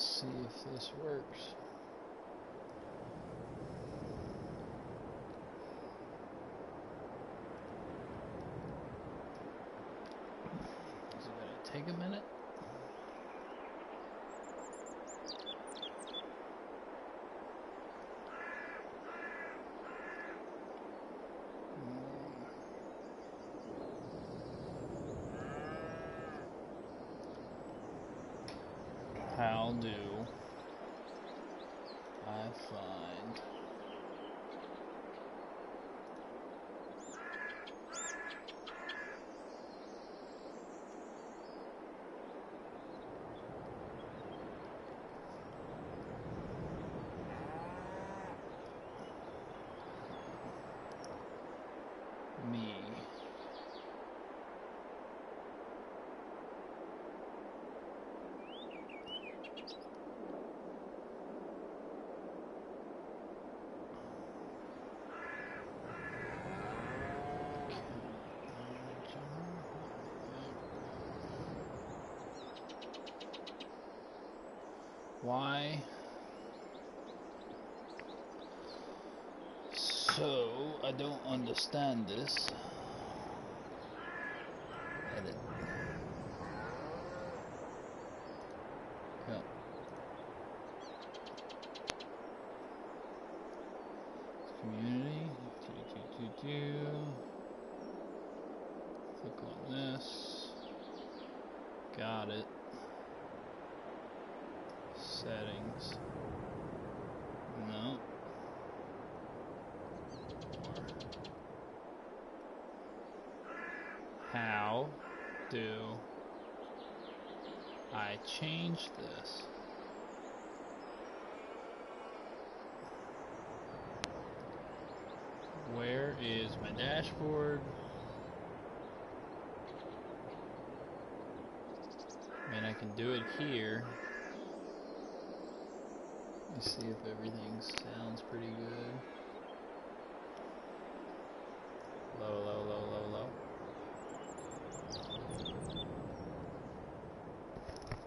see if this works. Is it gonna take a minute? How do I find me? Why? So, I don't understand this. Edit. Yep. Community. Click on this. Got it. Settings. No. How do I change this? Where is my dashboard? And I can do it here. Let's see if everything sounds pretty good. Low, low, low, low, low.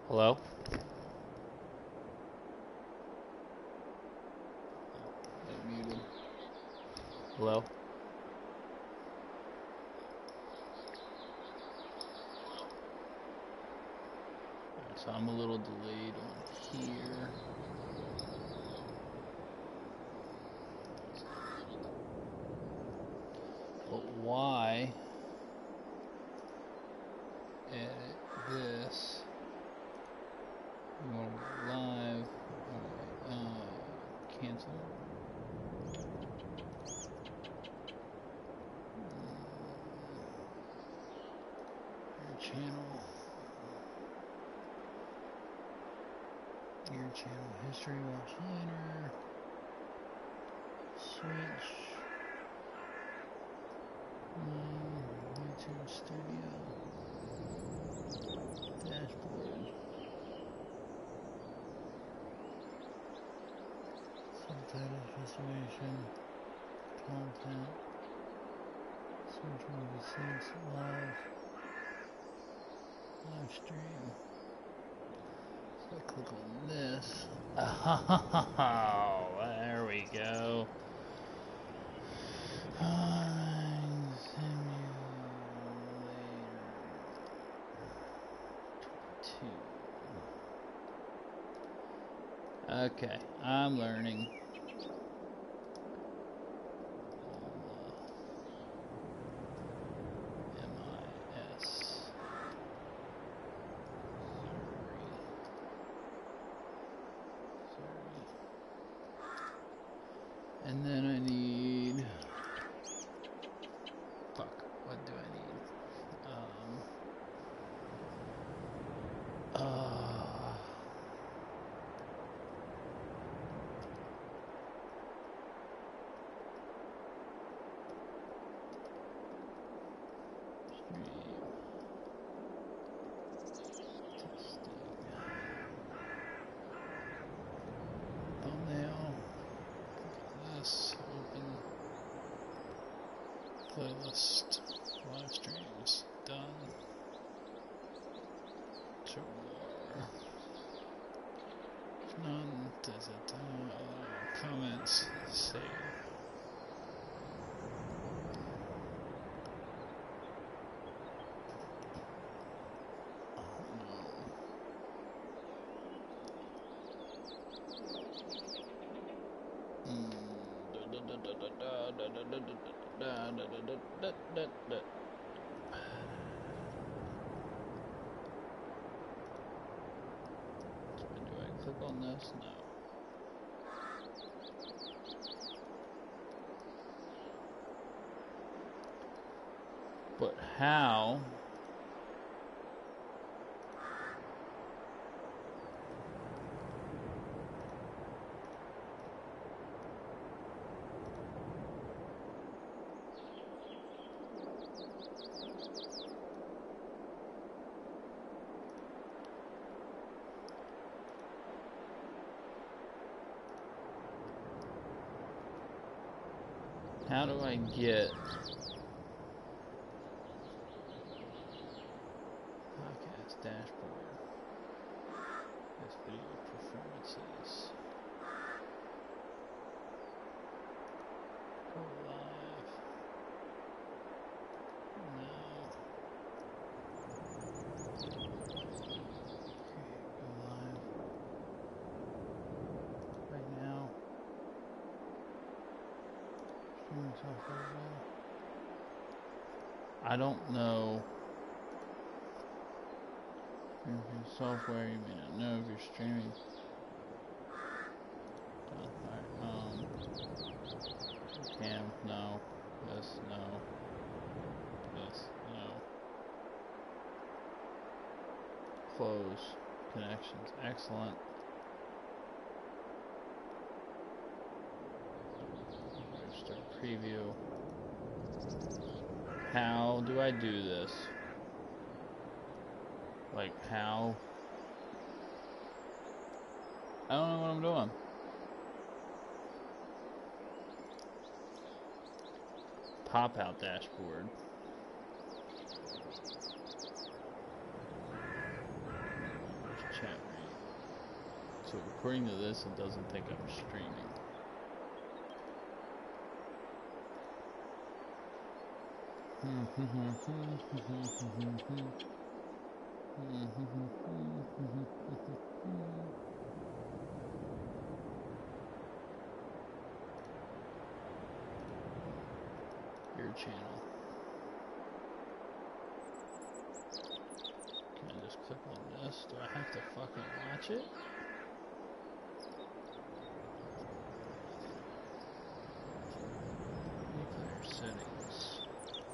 Hello? I muted. Hello? Alright, so I'm a little delayed on here. But why edit this? You want to go live? Alright, cancel. Your channel history, watch later. Switch. YouTube Studio. Dashboard. Subtitles, restoration, content, search movie scenes, live stream. So I click on this. Oh, there we go. Okay, I'm learning. MIS. And then I need. Fuck, what do I need? Thumbnail. This open playlist. Live streams done. Show more. visit comments, save. Do I click on this? No. But how? How do I get podcast dashboard? This video performances. Go live. No. Go live. Right now. Streaming software. I don't know. Software, you may not know if you're streaming. Alright, cam, no. This, no. This, no. Close. Connections, excellent. Start preview. How do I do this? Like, how? I don't know what I'm doing. Pop-out dashboard. Chat rate. So according to this, it doesn't think I'm streaming. Your channel. Can I just click on this? Do I have to fucking watch it? Replayer settings.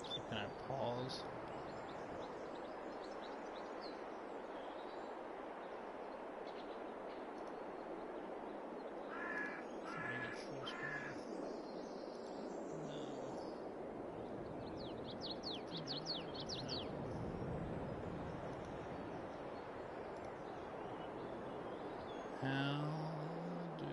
So can I pause? How do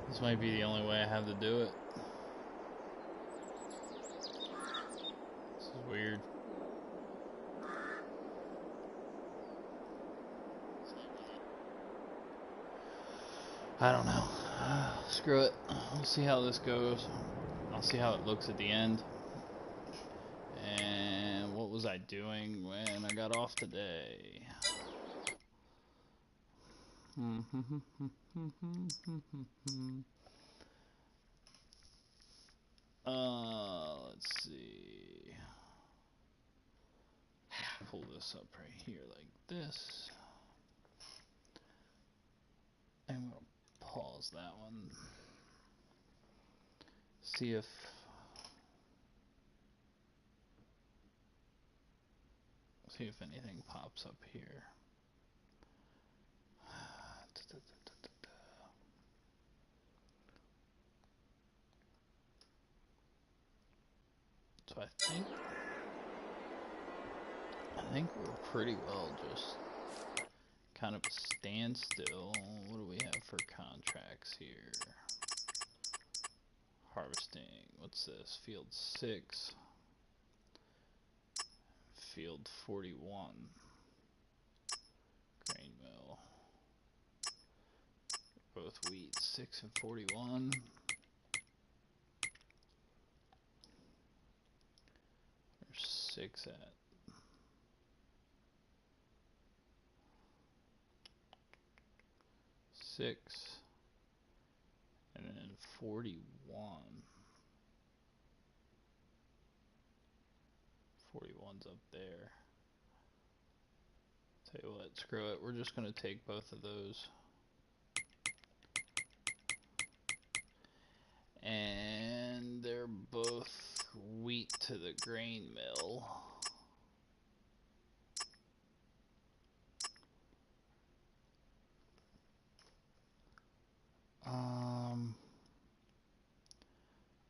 this might be the only way I have to do it. This is weird. I don't know. Screw it. We'll see how this goes. I'll see how it looks at the end. And what was I doing when I got off today? Let's see. Pull this up right here like this. I'm gonna pause that one. See if anything pops up here. So I think we're pretty well just kind of a standstill. What do we have for contracts here? Harvesting. What's this? Field 6. Field 41. Grain mill. Both wheat 6 and 41. Where's 6 at? 6. And then 41. 41's up there. Tell you what, screw it. We're just going to take both of those. And they're both wheat to the grain mill.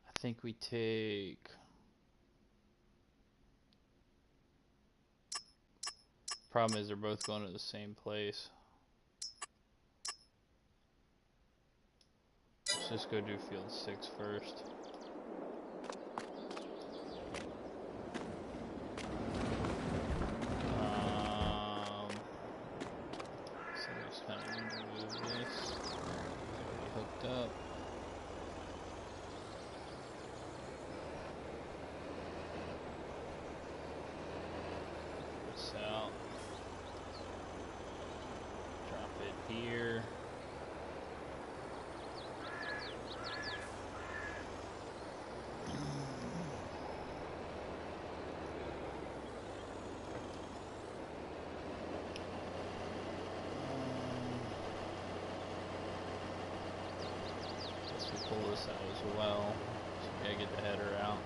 I think we take... Problem is they're both going to the same place. Let's just go do field 6 first. So just kind of move this. Hooked up. This out. Drop it here. Pull this out as well, so we gotta get the header out.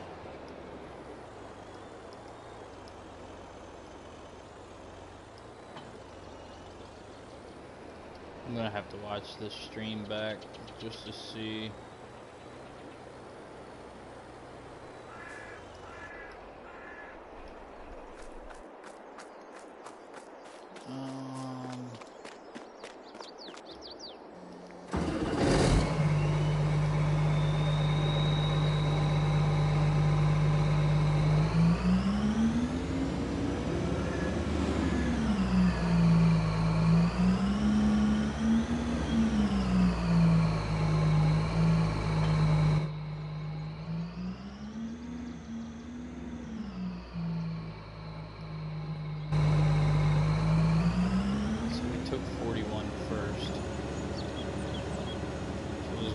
I'm gonna have to watch this stream back just to see.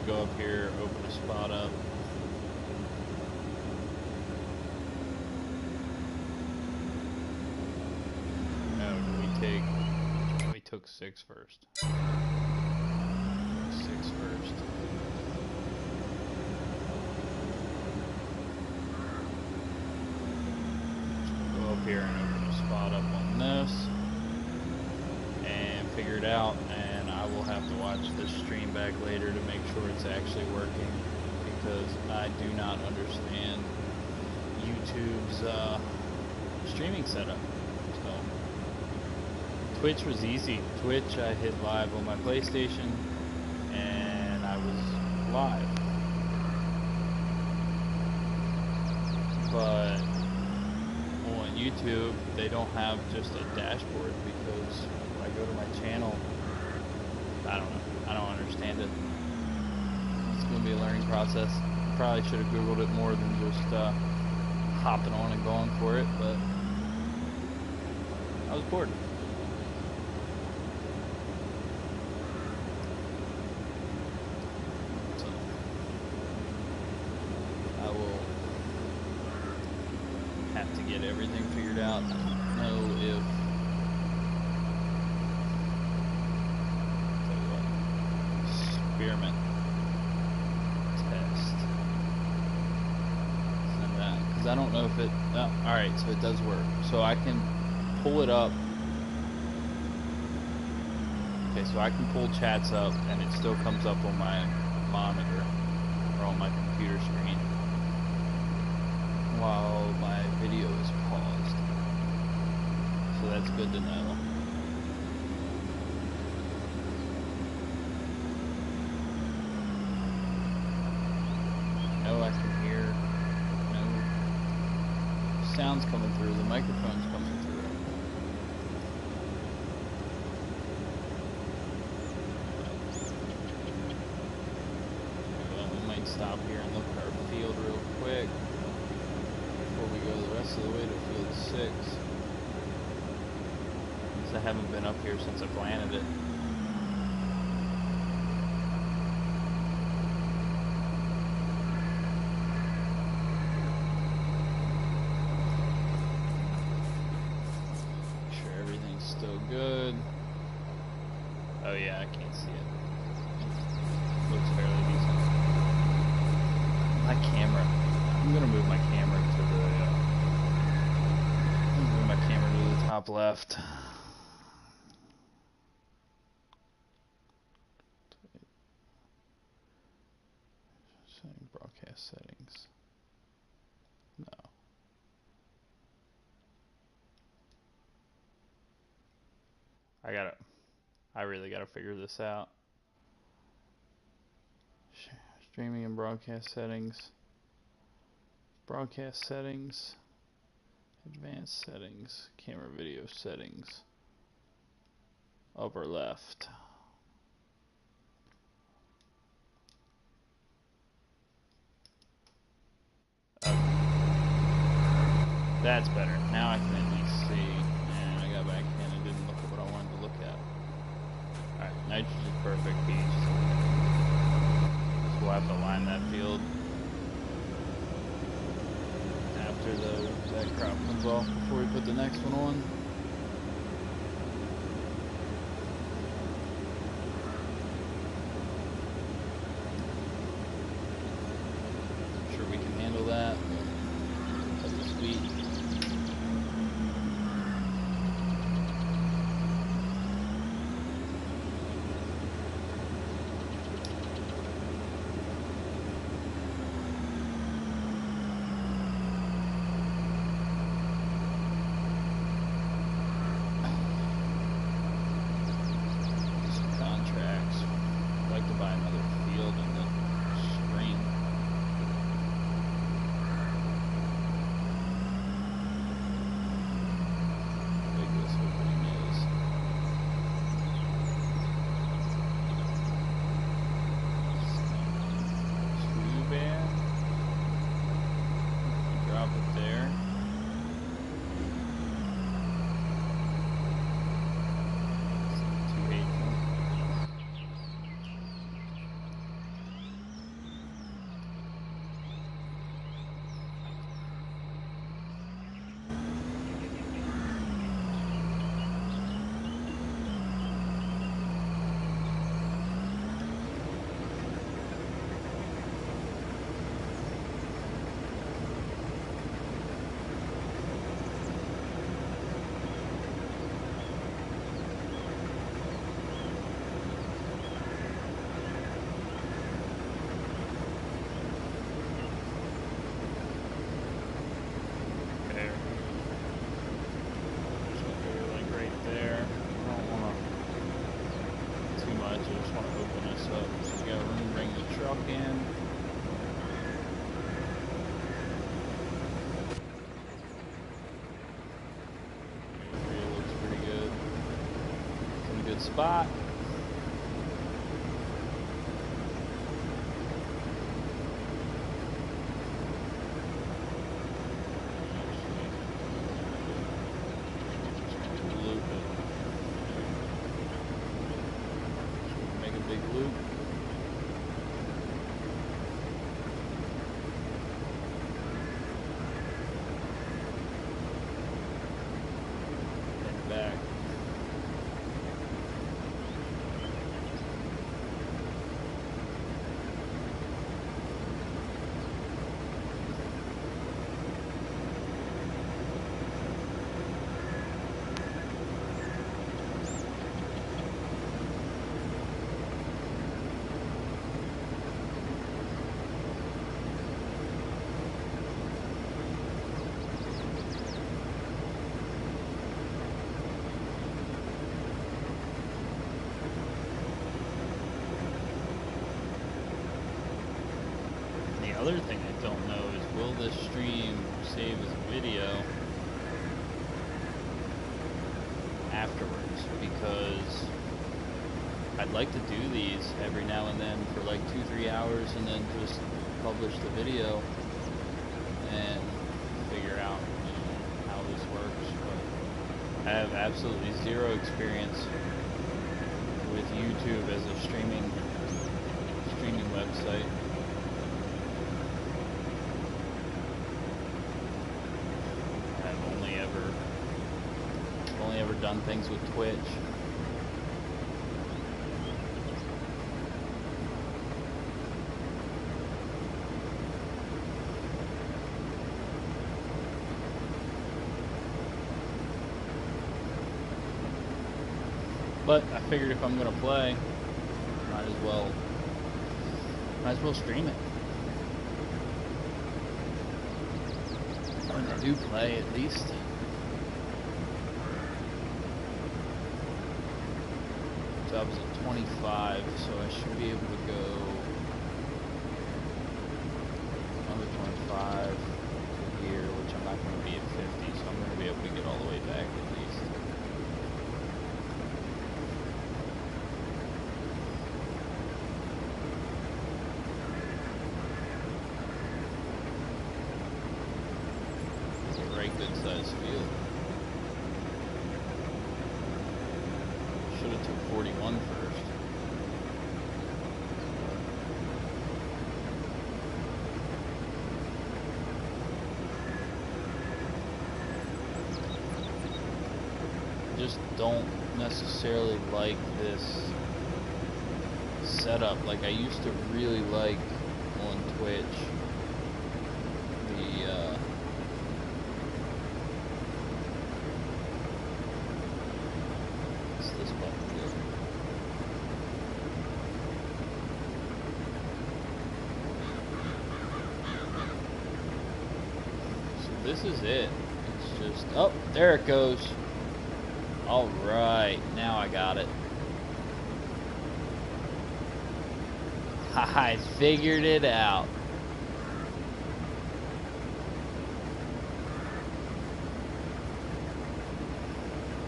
Go up here, open a spot up. No, we took 6 first. 6 first. Go up here and open a spot up on this and figure it out. I will have to watch this stream back later to make sure it's actually working, because I do not understand YouTube's streaming setup. So Twitch was easy. Twitch, I hit live on my PlayStation and I was live. But on YouTube, they don't have just a dashboard, because when I go to my channel, I don't know. I don't understand it. It's going to be a learning process. Probably should have Googled it more than just hopping on and going for it, but I was bored. So I will have to get everything figured out. I don't know if experiment test. Send that, because I don't know if it. Alright, so it does work. So I can pull it up. Okay, so I can pull chats up and it still comes up on my monitor or on my computer screen while my video is paused. So that's good to know. sound's coming through, the microphone's coming through. Well, we might stop here and look at our field real quick before we go the rest of the way to field 6. Because I haven't been up here since I planted it. Still good. Oh yeah, I can't see it. Looks fairly decent. My camera. I'm gonna move my camera to the. I'm gonna move my camera to the top left. Setting broadcast settings. No. I really gotta figure this out. Streaming and broadcast settings. Broadcast settings. Advanced settings. Camera video settings. Upper left. Okay. That's better. Now I can at least see. And I got back in and didn't look at what I wanted to look at. Alright, nitrogen is perfect, peach. So we'll have to line that field after that crop comes off before we put the next one on. I'm sure we can handle that. Cut the speed. Spot. Loop it. Make a big loop. And back. Other thing I don't know is will have the stream save as a video afterwards, because I'd like to do these every now and then for like 2-3 hours and then just publish the video and figure out, you know, how this works. But I have absolutely zero experience with YouTube as a streaming website. I've only ever done things with Twitch. But I figured if I'm gonna play, might as well stream it. When I do play, at least. So I was at 25, so I should be able to go another 25 to here, which I'm not going to be at 50, so I'm going to be able to get all the way back at least. Good sized field. Should have took 41 first. Just don't necessarily like this setup. Like I used to really like on Twitch this is it. It's just, oh, there it goes. All right, now I got it. I figured it out.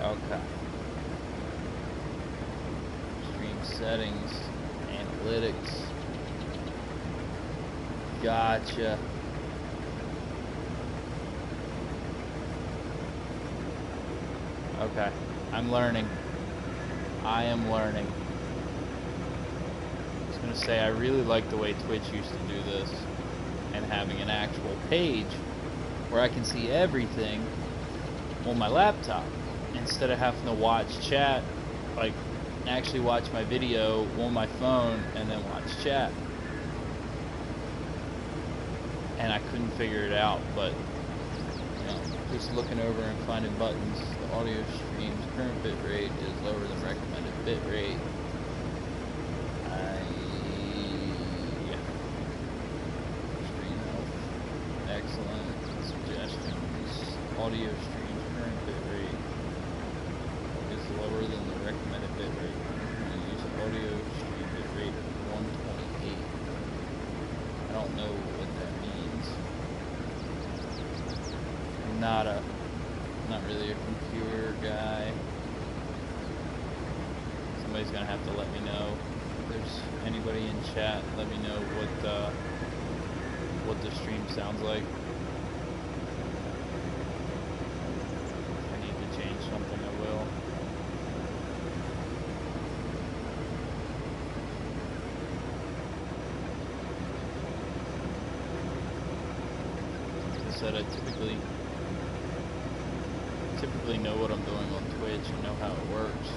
Okay. Stream settings, analytics. Gotcha. Okay, I'm learning. I am learning. I was gonna say, I really like the way Twitch used to do this, and having an actual page where I can see everything on my laptop instead of having to watch chat, like actually watch my video on my phone and then watch chat. And I couldn't figure it out, but just looking over and finding buttons. The audio stream's current bit rate is lower than recommended bit rate. Stream health. Excellent. Suggestions. Audio stream's current bit rate is lower than the recommended bit rate. I'm going to use audio stream bit rate of 128. I don't know what that means. Not really a computer guy. Somebody's gonna have to let me know. If there's anybody in chat, let me know what the stream sounds like. If I need to change something, I will. Like I said, I typically know what I'm doing on Twitch and know how it works.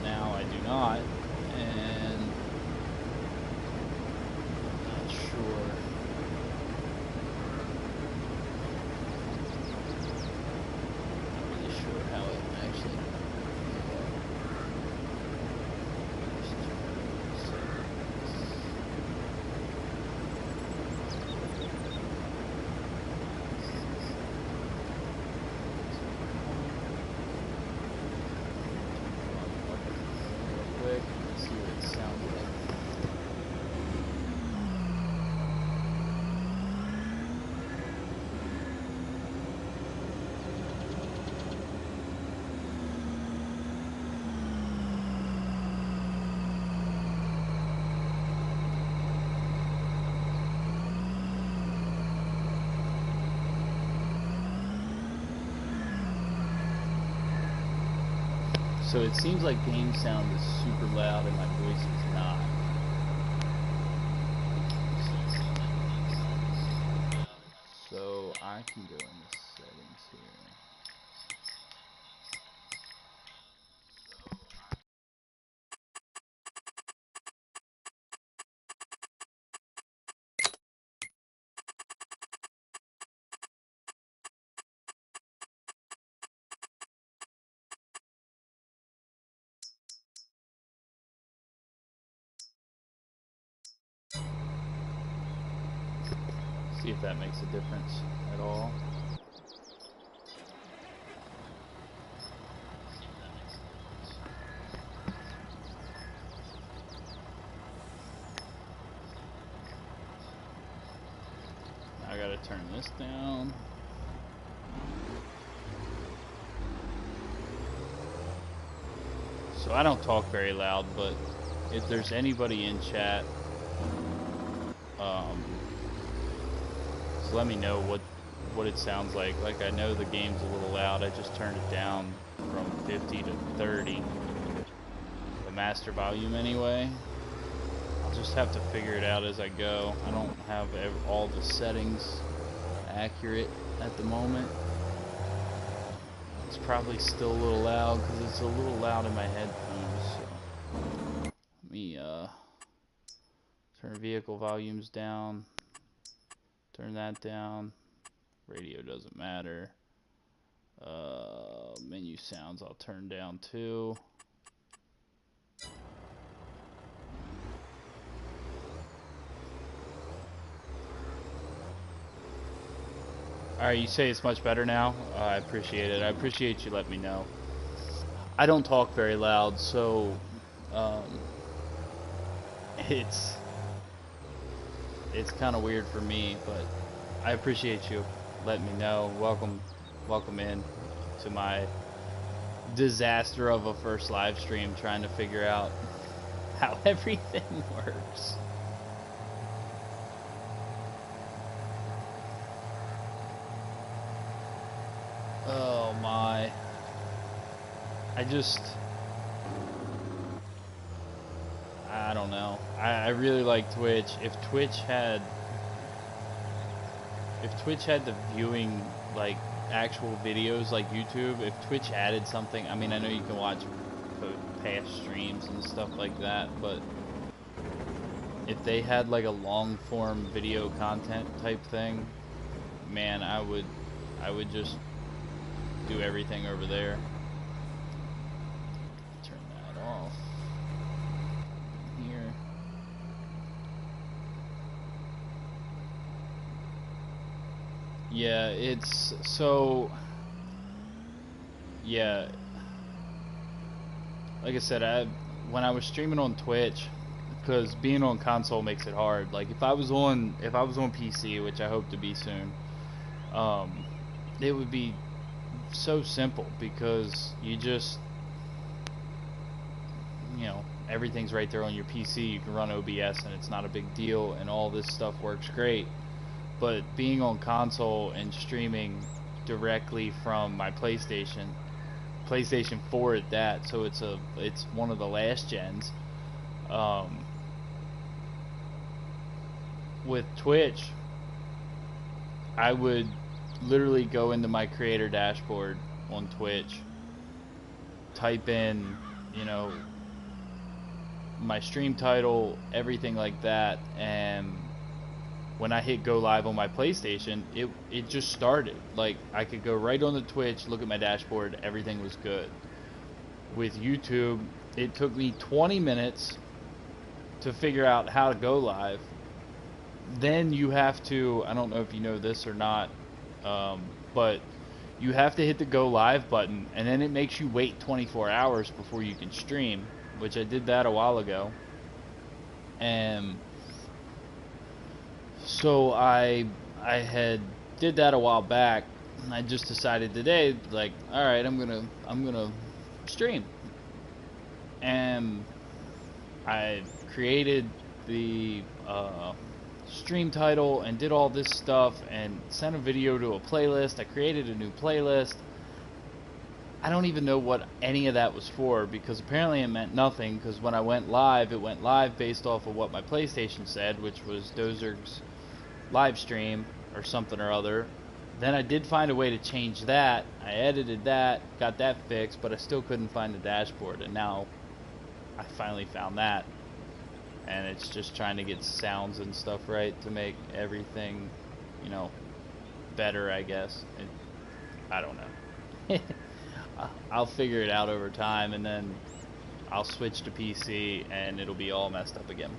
Now I do not, and I'm not sure. Not really sure how it actually So it seems like game sound is super loud and my voice is not. So I can go into settings here. See if that makes a difference at all. I gotta turn this down. So I don't talk very loud, but if there's anybody in chat, just let me know what it sounds like. Like, I know the game's a little loud. I just turned it down from 50 to 30. The master volume anyway. I'll just have to figure it out as I go. I don't have all the settings accurate at the moment. It's probably still a little loud because it's a little loud in my headphones. So let me turn vehicle volumes down. Turn that down. Radio doesn't matter. Menu sounds I'll turn down too. Alright, you say it's much better now? I appreciate it. I appreciate you letting me know. I don't talk very loud, so it's kind of weird for me, but I appreciate you letting me know. Welcome in to my disaster of a first live stream, trying to figure out how everything works. Oh my. I don't know. I really like Twitch. If Twitch had the viewing, like, actual videos like YouTube, if Twitch added something, I mean, I know you can watch past streams and stuff like that, but if they had like a long form video content type thing, man, I would just do everything over there. Turn that off here. Yeah, it's so, yeah, like I said, when I was streaming on Twitch, because being on console makes it hard. Like, if I was on PC, which I hope to be soon, it would be so simple because you just, you know, everything's right there on your PC. You can run OBS and it's not a big deal, and all this stuff works great. But being on console and streaming directly from my PlayStation 4 at that, so it's one of the last gens. With Twitch, I would literally go into my creator dashboard on Twitch, type in, you know, my stream title, everything like that, and when I hit go live on my PlayStation, it just started. Like, I could go right on the Twitch, look at my dashboard, everything was good. With YouTube, it took me 20 minutes to figure out how to go live. Then you have to, I don't know if you know this or not, but you have to hit the go live button, and then it makes you wait 24 hours before you can stream, which I did that a while ago. And so I did that a while back, and I just decided today, like, all right, I'm gonna stream, and I created the stream title and did all this stuff and sent a video to a playlist. I created a new playlist, I don't even know what any of that was for, because apparently it meant nothing, because when I went live, it went live based off of what my PlayStation said, which was Dozerg's live stream or something or other. Then I did find a way to change that. I edited that, got that fixed, but I still couldn't find the dashboard, and now I finally found that. And it's just trying to get sounds and stuff right to make everything, you know, better, I guess. I don't know. I'll figure it out over time, and then I'll switch to PC and it'll be all messed up again.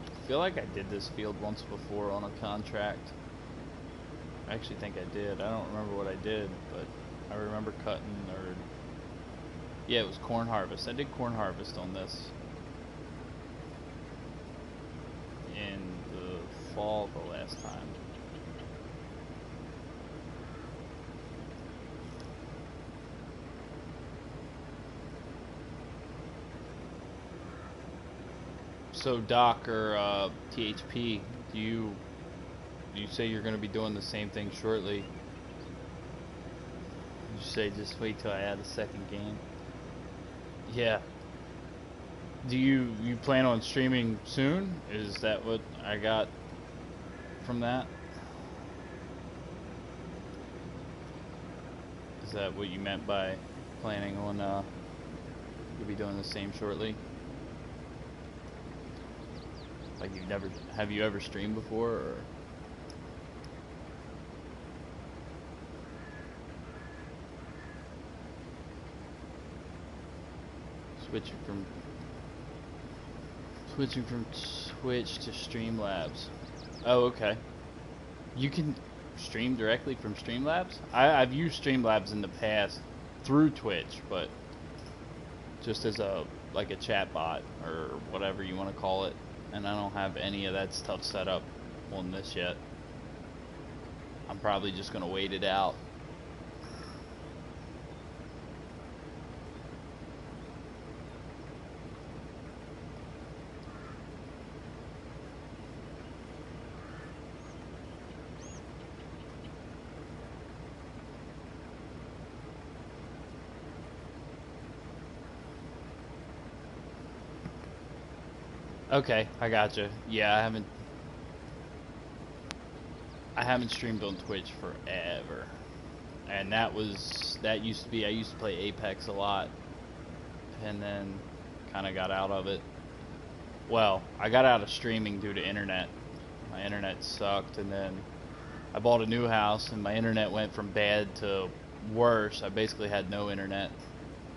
I feel like I did this field once before on a contract. I actually think I did. I don't remember what I did, but I remember cutting, or yeah, it was corn harvest. I did corn harvest on this in the fall the last time. So Doc, or THP, do you say you're going to be doing the same thing shortly? You say just wait till I add a second game? Yeah. Do you plan on streaming soon? Is that what I got from that? Is that what you meant by planning on you'll be doing the same shortly? Like have you ever streamed before, or? Switching from Twitch to Streamlabs. Oh, okay. You can stream directly from Streamlabs? I've used Streamlabs in the past through Twitch, but just as like a chat bot or whatever you want to call it. And I don't have any of that stuff set up on this yet. I'm probably just gonna wait it out. Okay, I gotcha. Yeah, I haven't streamed on Twitch forever. And that used to be, I used to play Apex a lot, and then kind of got out of it. Well, I got out of streaming due to internet. My internet sucked, and then I bought a new house, and my internet went from bad to worse. I basically had no internet,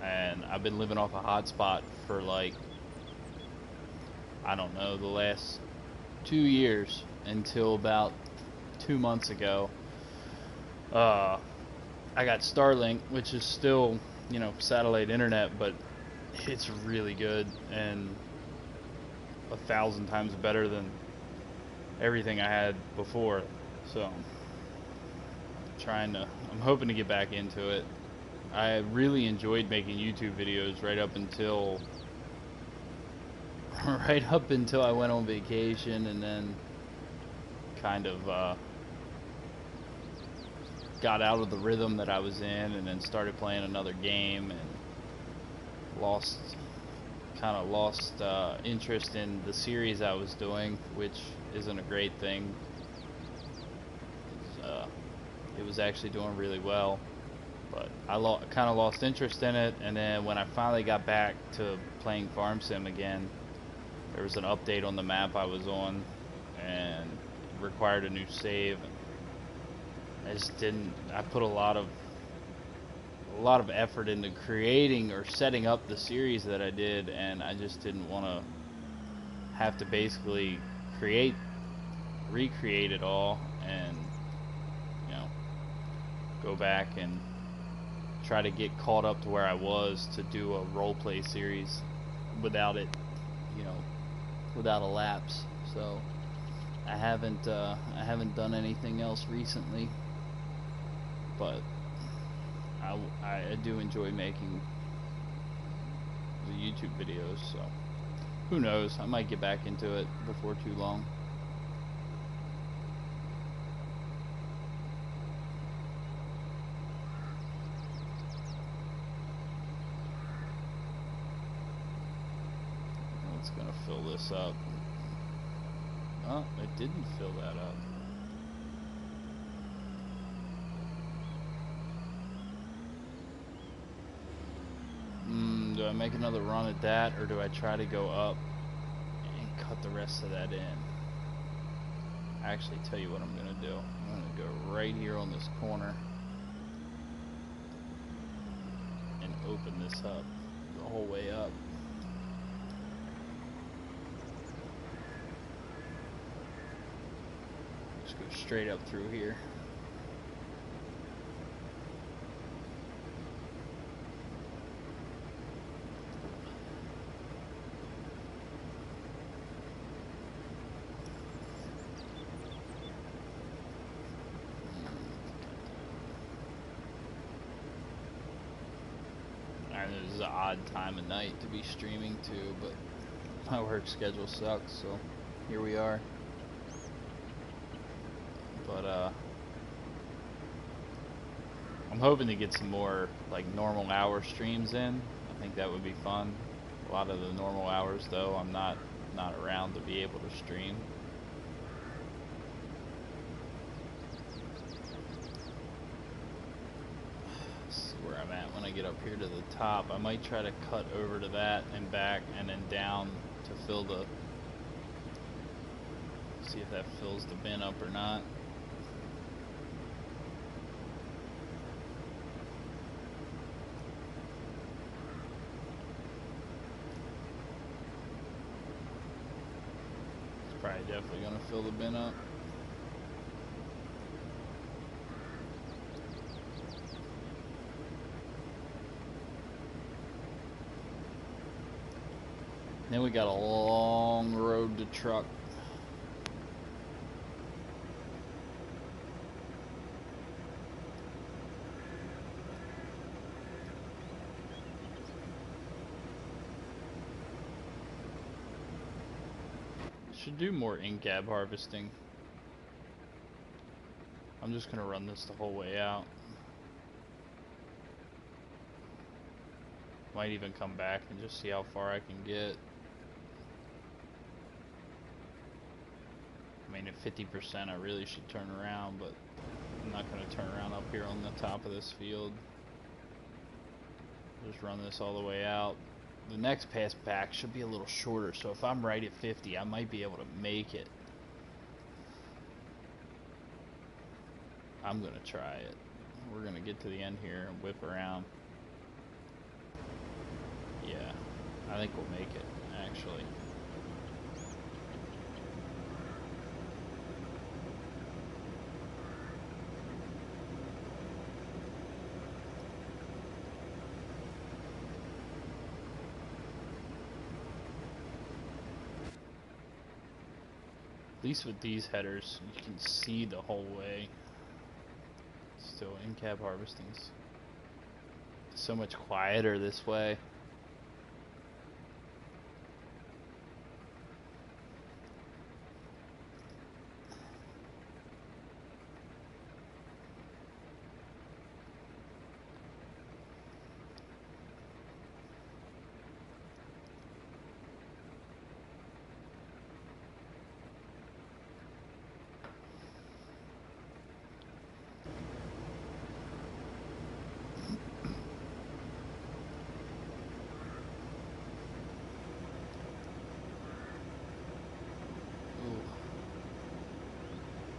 and I've been living off a hotspot for like, I don't know, the last 2 years, until about 2 months ago. I got Starlink, which is still, you know, satellite internet, but it's really good and 1,000 times better than everything I had before. So I'm hoping to get back into it. I really enjoyed making YouTube videos right up until I went on vacation, and then kind of got out of the rhythm that I was in, and then started playing another game, and lost interest in the series I was doing, which isn't a great thing. It was actually doing really well, but I kind of lost interest in it. And then when I finally got back to playing Farm Sim again, there was an update on the map I was on, and it required a new save. I put a lot of effort into creating or setting up the series that I did, and I just didn't want to have to basically recreate it all, and, you know, go back and try to get caught up to where I was to do a roleplay series without it, you know, without a lapse. So I haven't done anything else recently, but I do enjoy making the YouTube videos, so who knows, I might get back into it before too long. That's gonna fill this up. Oh, it didn't fill that up. Do I make another run at that, or do I try to go up and cut the rest of that in? I actually tell you what I'm gonna do. I'm gonna go right here on this corner and open this up the whole way up. Just go straight up through here. This is an odd time of night to be streaming too, but my work schedule sucks, so here we are. But I'm hoping to get some more like normal hour streams in. I think that would be fun. A lot of the normal hours though, I'm not around to be able to stream. When I get up here to the top, I might try to cut over to that and back and then down to fill the, see if that fills the bin up or not. It's probably definitely gonna fill the bin up. Then we got a long road to truck. Should do more in-cab harvesting. I'm just gonna run this the whole way out. Might even come back and just see how far I can get. I mean, at 50%, I really should turn around, but I'm not going to turn around up here on the top of this field. Just run this all the way out. The next pass back should be a little shorter, so if I'm right at 50, I might be able to make it. I'm going to try it. We're going to get to the end here and whip around. Yeah, I think we'll make it, actually. At least with these headers, you can see the whole way. Still, in-cab harvesting's so much quieter this way.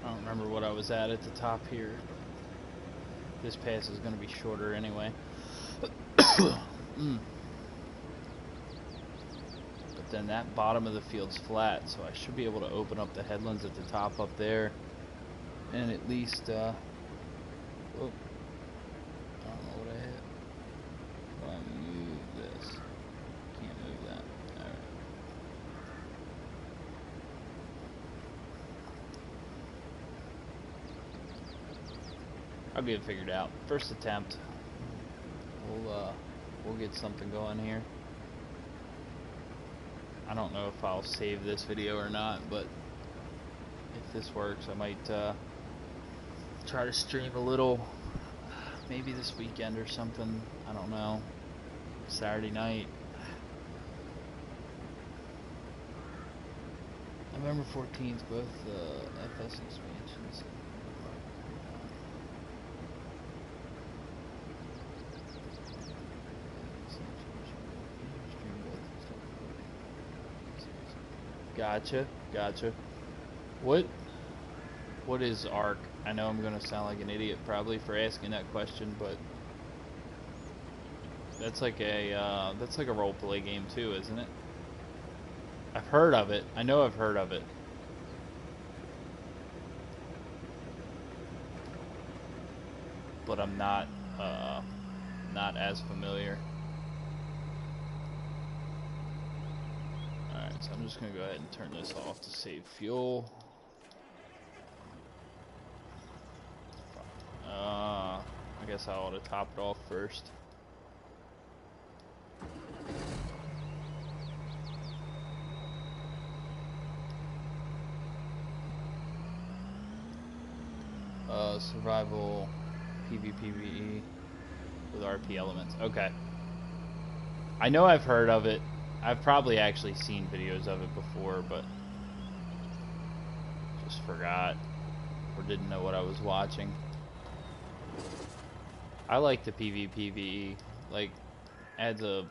I don't remember what I was at the top here. This pass is going to be shorter anyway. But then that bottom of the field's flat, so I should be able to open up the headlands at the top up there, and at least whoop, I don't know what I hit. If I move this, can't move that. Alright. I'll get it figured out. First attempt. We'll get something going here. I don't know if I'll save this video or not, but if this works, I might try to stream a little, maybe this weekend or something. I don't know. Saturday night. November 14th, both FS expansions. Gotcha, gotcha. What is ARC? I know I'm gonna sound like an idiot probably for asking that question, but that's like a role play game too, isn't it? I've heard of it. I know I've heard of it. But I'm not as familiar. Alright, so I'm just gonna go ahead and turn this off to save fuel. I guess I ought to top it off first. Survival PvPvE with RP elements. Okay. I know I've heard of it. I've probably actually seen videos of it before, but just forgot or didn't know what I was watching. I like the PvPvE. Like, adds a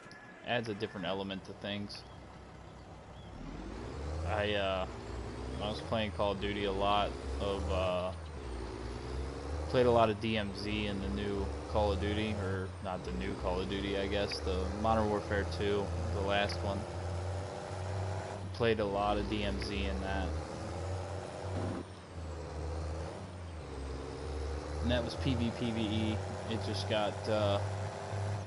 different element to things. When I was playing Call of Duty a lot of played a lot of DMZ in the new Call of Duty, or not the new Call of Duty, I guess, the Modern Warfare 2, the last one. Played a lot of DMZ in that. And that was PvPvE. It just got,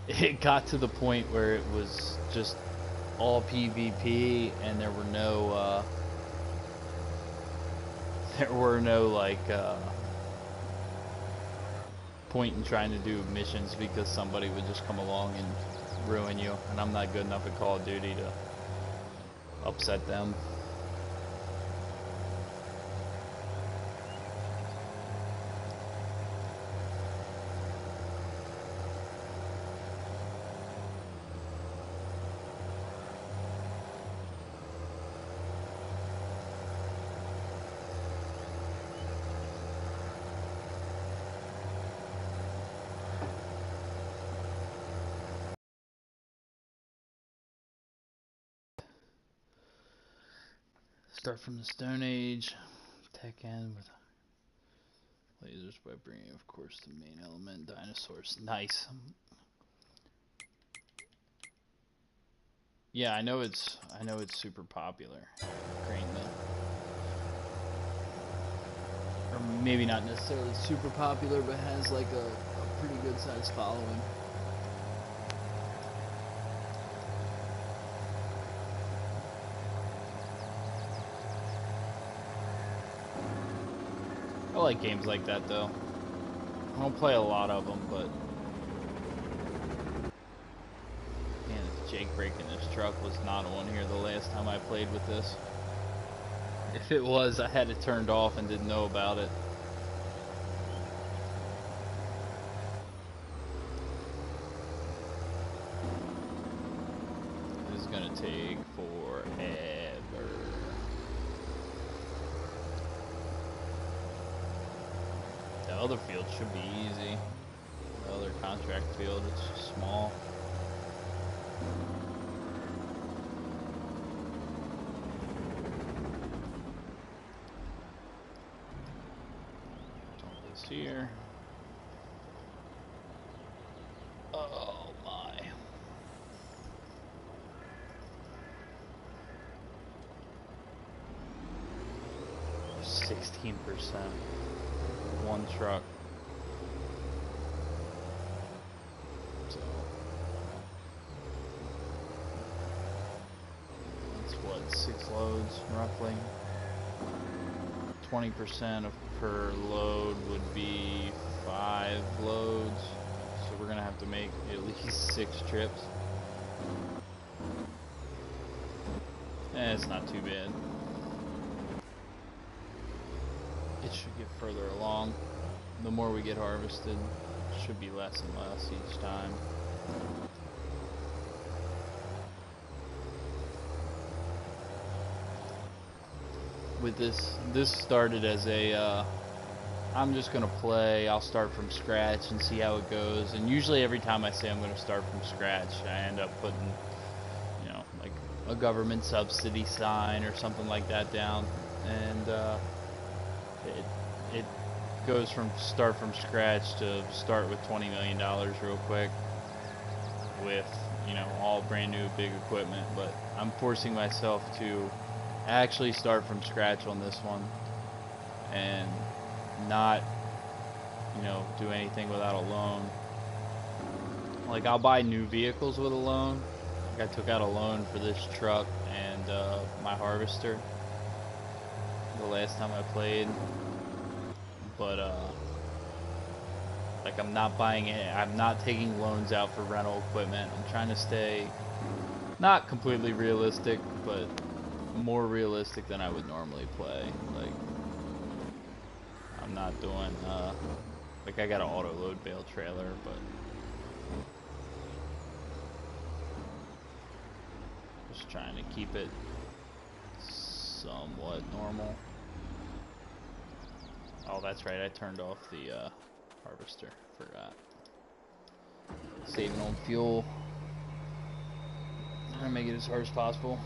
it got to the point where it was just all PvP, and there were no, like, point in trying to do missions because somebody would just come along and ruin you, and I'm not good enough at Call of Duty to upset them. Start from the Stone Age, tech end with lasers by bringing, of course, the main element, dinosaurs. Nice. Yeah, I know it's super popular. Crane, or maybe not necessarily super popular, but has like a pretty good sized following. I like games like that, though. I don't play a lot of them, but man, if Jake breaking this truck was not on here the last time I played with this. If it was, I had it turned off and didn't know about it. This is gonna take forever. The other field should be easy. The other contract field, it's just small. Dump this here. Oh my. 16%. One truck. So that's what, 6 loads roughly. 20% of per load would be 5 loads. So we're gonna have to make at least 6 trips. It's not too bad. It should get further along. The more we get harvested, it should be less and less each time. with this started as a I'm just gonna play. I'll start from scratch and see how it goes. And usually every time I say I'm gonna start from scratch, I end up putting, you know, like a government subsidy sign or something like that down, and it goes from start from scratch to start with $20 million real quick with, you know, all brand new big equipment. But I'm forcing myself to actually start from scratch on this one and not, you know, do anything without a loan. Like, I'll buy new vehicles with a loan. Like, I took out a loan for this truck and my harvester the last time I played, but like, I'm not buying it. I'm not taking loans out for rental equipment. I'm trying to stay not completely realistic, but more realistic than I would normally play. Like, I'm not doing like, I got an auto load bale trailer, but just trying to keep it somewhat normal. Oh, that's right, I turned off the harvester. Forgot. Saving on fuel. Trying to make it as hard as possible.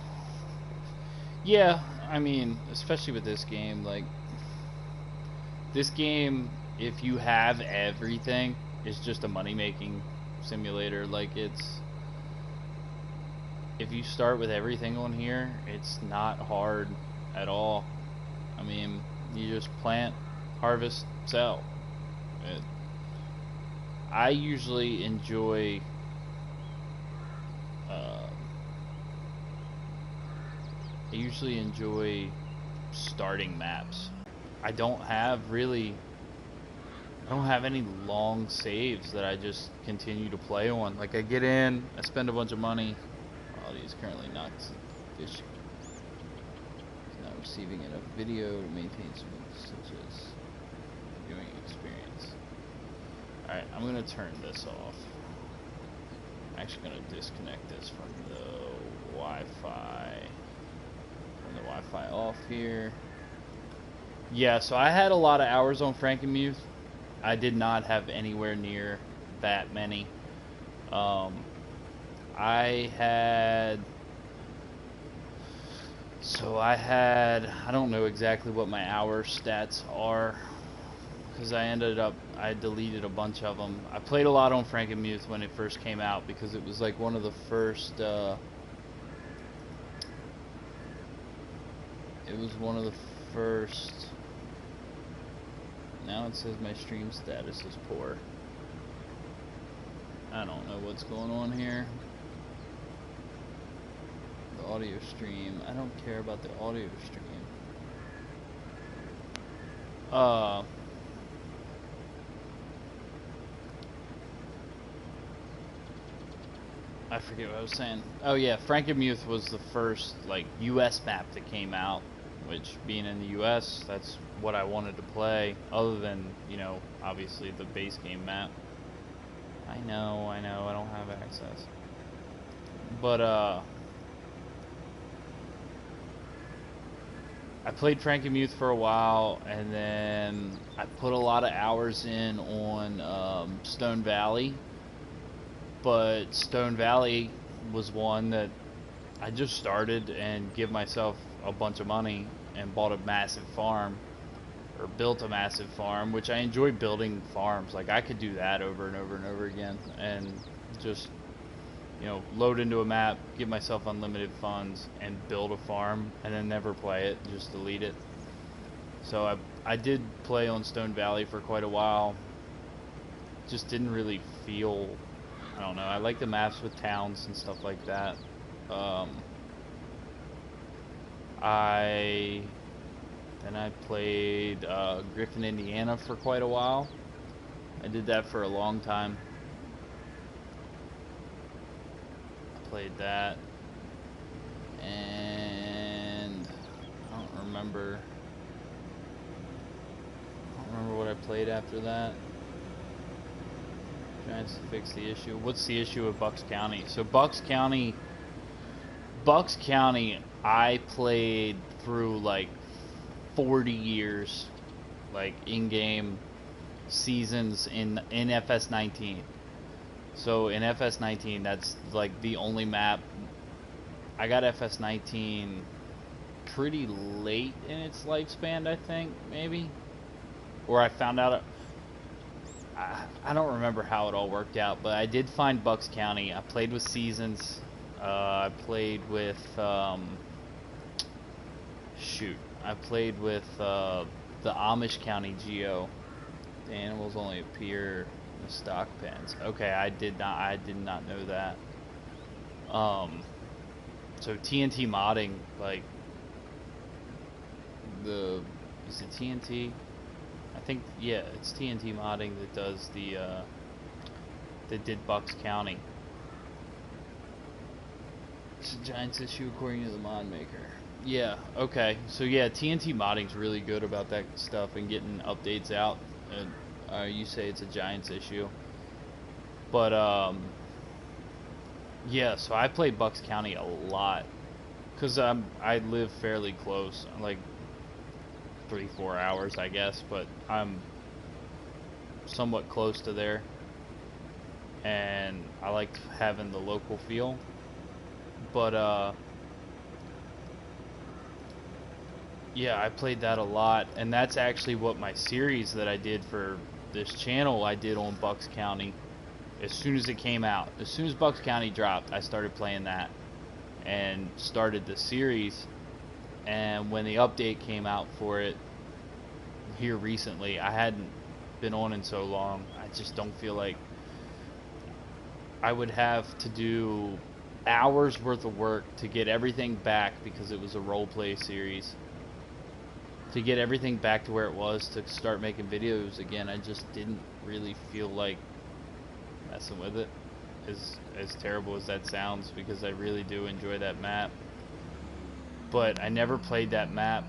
Yeah, I mean, especially with this game, like, this game, if you have everything, is just a money-making simulator. Like, it's, if you start with everything on here, it's not hard at all. I mean, you just plant, harvest, sell. I usually enjoy starting maps. I don't have any long saves that I just continue to play on. Like, I get in, I spend a bunch of money. Quality is currently not fish. It's not receiving enough video to maintain such as viewing experience. Alright, I'm gonna turn this off. I'm actually gonna disconnect this from the Wi-Fi. Turn the Wi-Fi off here. Yeah, so I had a lot of hours on Frankenmuth. I did not have anywhere near that many. I don't know exactly what my hour stats are, because I deleted a bunch of them. I played a lot on Frankenmuth when it first came out, because it was like one of the first, now it says my stream status is poor. I don't know what's going on here. The audio stream. I don't care about the audio stream. I forget what I was saying. Oh yeah, Frankenmuth was the first, like, US map that came out, which, being in the US, that's what I wanted to play, other than, you know, obviously the base game map. I know, I don't have access. But, I played Frankenmuth for a while, and then I put a lot of hours in on Stone Valley. But Stone Valley was one that I just started and give myself a bunch of money and bought a massive farm, or built a massive farm, which I enjoy building farms. Like, I could do that over and over and over again, and just, you know, load into a map, give myself unlimited funds, and build a farm, and then never play it, just delete it. So I did play on Stone Valley for quite a while. Just didn't really feel, I don't know, I like the maps with towns and stuff like that. Then I played Griffin, Indiana for quite a while. I did that for a long time. I played that, and I don't remember what I played after that. Trying to fix the issue. What's the issue with Bucks County? So Bucks County, I played through like 40 years, like in-game seasons in FS19. So in FS19, that's like the only map. I got FS19 pretty late in its lifespan, I think, maybe. Or I found out, I don't remember how it all worked out, but I did find Bucks County. I played with Seasons. I played with, I played with the Amish County Geo. The animals only appear in the stock pens. Okay, I did not know that. So TNT modding, like, is it TNT? I think, yeah, it's TNT modding that does that did Bucks County. It's a Giants issue according to the mod maker. Yeah, okay. So yeah, TNT modding's really good about that stuff and getting updates out. You say it's a Giants issue. But, yeah, so I play Bucks County a lot. Because I live fairly close, like 3-4 hours, I guess, but I'm somewhat close to there. And I like having the local feel. But, yeah, I played that a lot, and that's actually what my series that I did for this channel, I did on Bucks County. As soon as it came out, as soon as Bucks County dropped, I started playing that and started the series. And when the update came out for it here recently, I hadn't been on in so long, I just don't feel like I would have to do hours worth of work to get everything back, because it was a roleplay series, to get everything back to where it was to start making videos again. I just didn't really feel like messing with it, as terrible as that sounds, because I really do enjoy that map. But I never played that map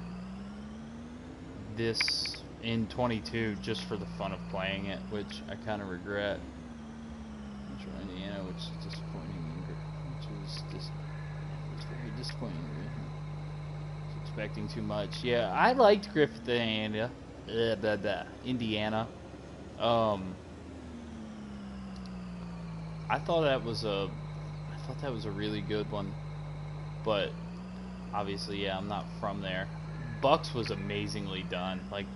this in 22 just for the fun of playing it, which I kind of regret. Central Indiana, which is disappointing, it's very disappointing. Expecting too much. Yeah, I liked Griffith, Indiana. I thought that was a really good one, but obviously, yeah, I'm not from there. Bucks was amazingly done. Like,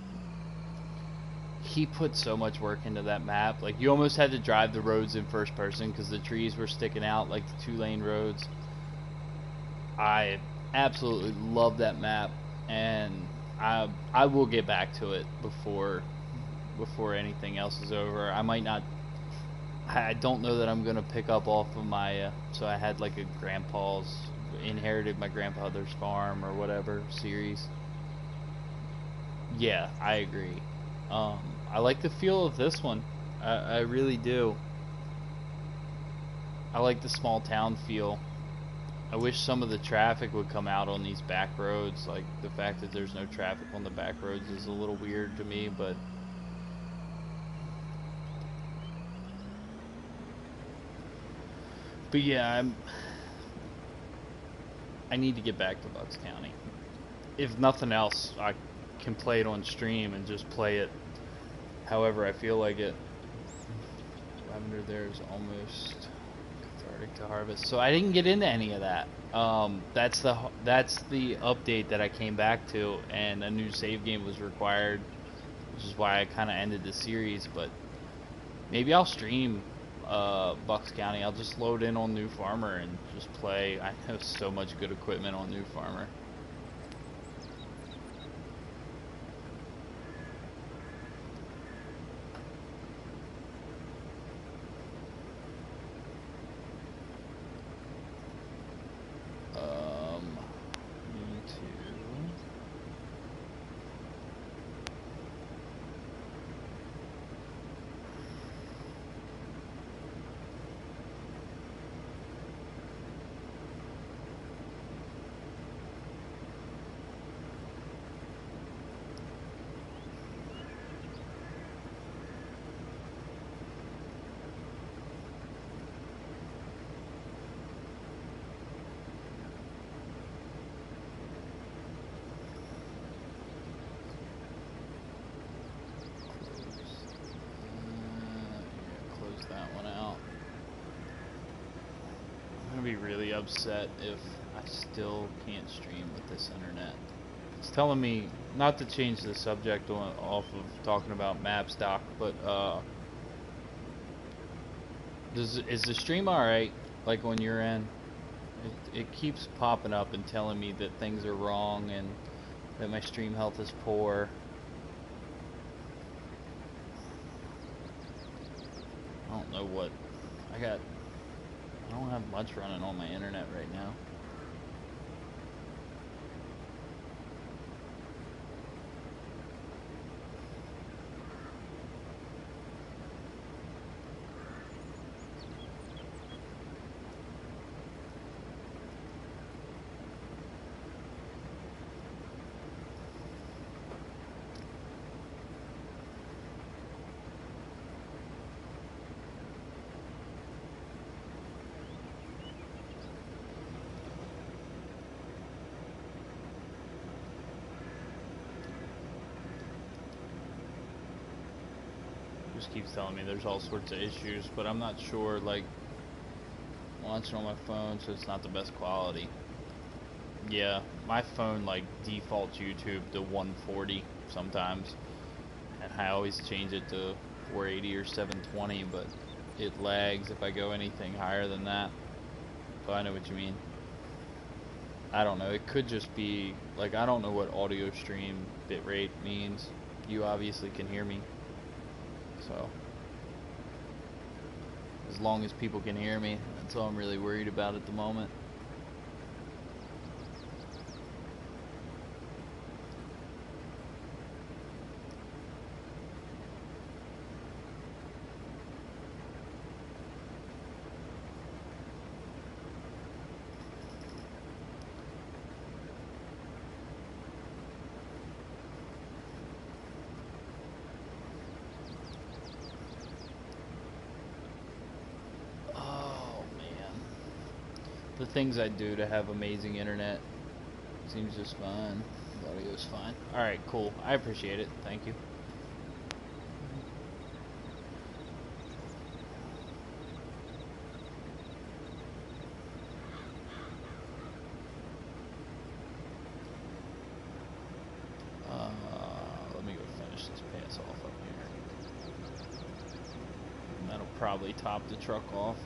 he put so much work into that map. Like, you almost had to drive the roads in first person because the trees were sticking out like the 2-lane roads. I absolutely love that map, and I will get back to it before anything else is over. I don't know that I'm gonna pick up off of my so I had like a inherited my grandfather's farm or whatever series. Yeah, I agree. I like the feel of this one. I really do. I like the small town feel. I wish some of the traffic would come out on these back roads. Like, the fact that there's no traffic on the back roads is a little weird to me, but yeah, I need to get back to Bucks County. If nothing else, I can play it on stream and just play it however I feel like it. Lavender there is almost cathartic to harvest. So I didn't get into any of that. That's the update that I came back to, and a new save game was required, which is why I kind of ended the series. But maybe I'll stream Bucks County. I'll just load in on New Farmer and just play. I have so much good equipment on New Farmer. gonna be really upset if I still can't stream with this internet. It's telling me not to change the subject off of talking about map stock, but is the stream alright? Like when you're in, it keeps popping up and telling me that things are wrong and that my stream health is poor. I don't know what I don't have much running on my internet right now. Just keeps telling me there's all sorts of issues, but I'm not sure. Like, launching on my phone, so it's not the best quality. Yeah, my phone like defaults YouTube to 140 sometimes, and I always change it to 480 or 720, but it lags if I go anything higher than that. So I know what you mean. I don't know, it could just be like, I don't know what audio stream bitrate means. You obviously can hear me. So, as long as people can hear me, that's all I'm really worried about at the moment. The things I do to have amazing internet seems just fine. The audio's fine. Alright, cool. I appreciate it. Thank you. Let me go finish this pass off up here. And that'll probably top the truck off.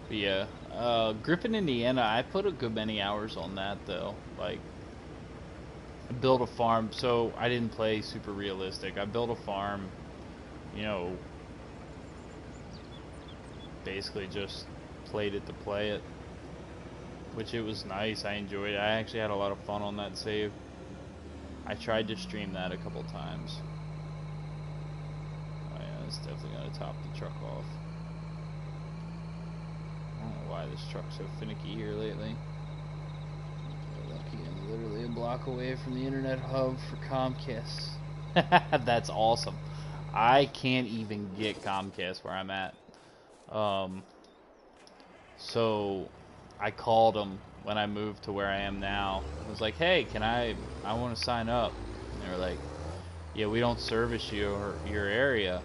Yeah, Griffin, Indiana, I put a good many hours on that though. Like, I built a farm, so I didn't play super realistic. I built a farm, you know, basically just played it to play it, which it was nice. I enjoyed it. I actually had a lot of fun on that save. I tried to stream that a couple times. Oh yeah, it's definitely gonna top the truck off. I don't know why this truck's so finicky here lately. Lucky I'm literally a block away from the internet hub for Comcast. That's awesome. I can't even get Comcast where I'm at. So I called them when I moved to where I am now. I was like, hey, I want to sign up. And they were like, yeah, we don't service your area.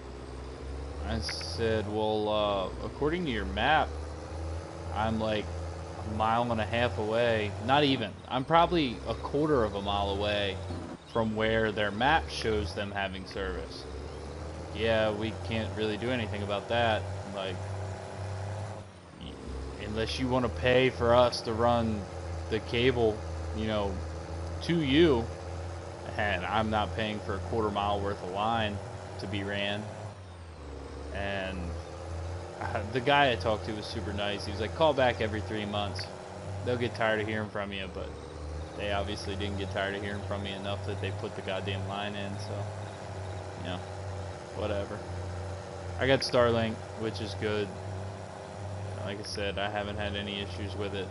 I said, well, according to your map, I'm like a mile and a half away. Not even. I'm probably a quarter of a mile away from where their map shows them having service. Yeah, we can't really do anything about that. I'm like, unless you want to pay for us to run the cable, you know, to you, and I'm not paying for a quarter mile worth of line to be ran. And the guy I talked to was super nice. He was like, call back every 3 months. They'll get tired of hearing from you, but they obviously didn't get tired of hearing from me enough that they put the goddamn line in, so, you know, whatever. I got Starlink, which is good. Like I said, I haven't had any issues with it.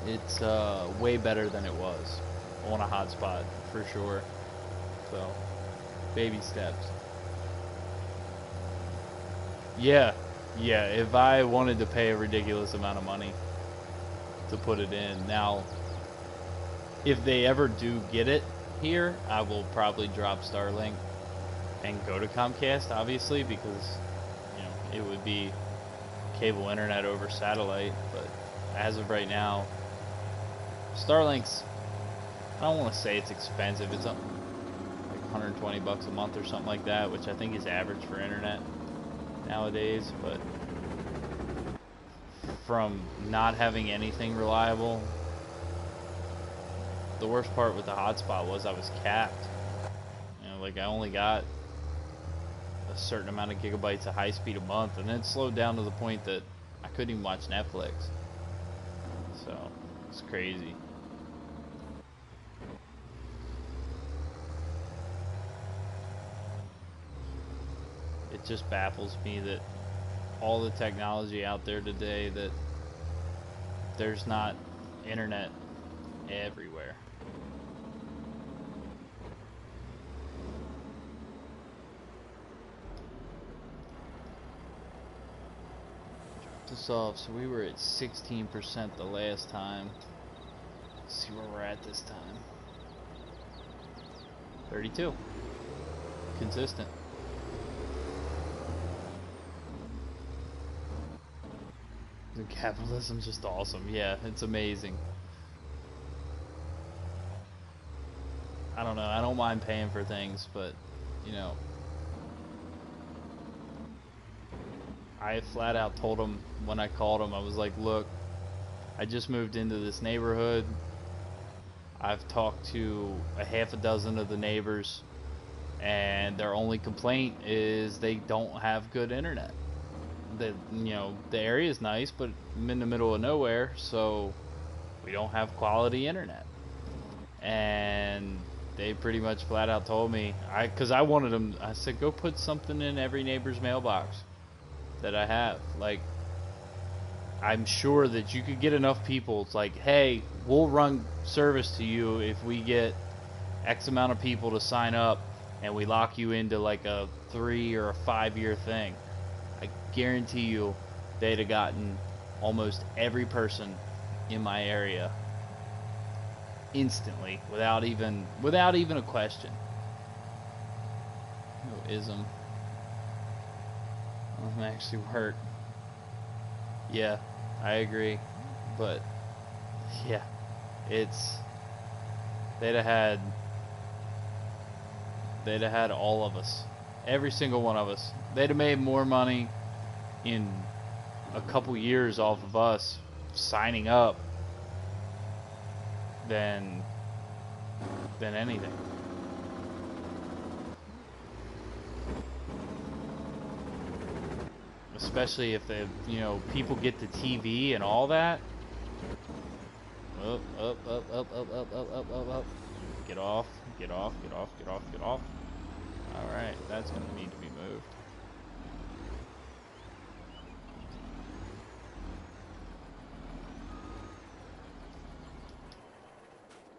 It's way better than it was on a hotspot, for sure. So, Baby steps. Yeah, yeah, if I wanted to pay a ridiculous amount of money to put it in. Now, if they ever do get it here, I will probably drop Starlink and go to Comcast, obviously, because, you know, it would be cable internet over satellite. But as of right now, Starlink's, I don't want to say it's expensive. It's like 120 bucks a month or something like that, which I think is average for internet nowadays. But from not having anything reliable, the worst part with the hotspot was I was capped. You know, like I only got a certain amount of gigabytes of high speed a month, and then it slowed down to the point that I couldn't even watch Netflix. So it's crazy. It just baffles me that all the technology out there today, that there's not internet everywhere. Drop this off. So we were at 16% the last time. Let's see where we're at this time. 32. Consistent. Capitalism's just awesome. Yeah, it's amazing. I don't know. I don't mind paying for things, but, you know, I flat out told him when I called him, I was like, look, I just moved into this neighborhood. I've talked to a half a dozen of the neighbors, and their only complaint is they don't have good internet. The, you know, the area is nice, but I'm in the middle of nowhere, so we don't have quality internet. And they pretty much flat out told me, because I wanted them, I said, go put something in every neighbor's mailbox that I have. Like, I'm sure that you could get enough people. It's like, hey, we'll run service to you if we get X amount of people to sign up, and we lock you into like a 3 or a 5 year thing. I guarantee you they'd have gotten almost every person in my area instantly, without even a question. No ism. I'm actually hurt. Yeah, I agree. But yeah, they'd have had all of us. Every single one of us. They'd have made more money in a couple years off of us signing up than anything. Especially if they, you know, people get the TV and all that. Up, up, up, up, up, up, up, up, up, up. Get off, get off, get off, get off, get off. Alright, that's going to need to be moved.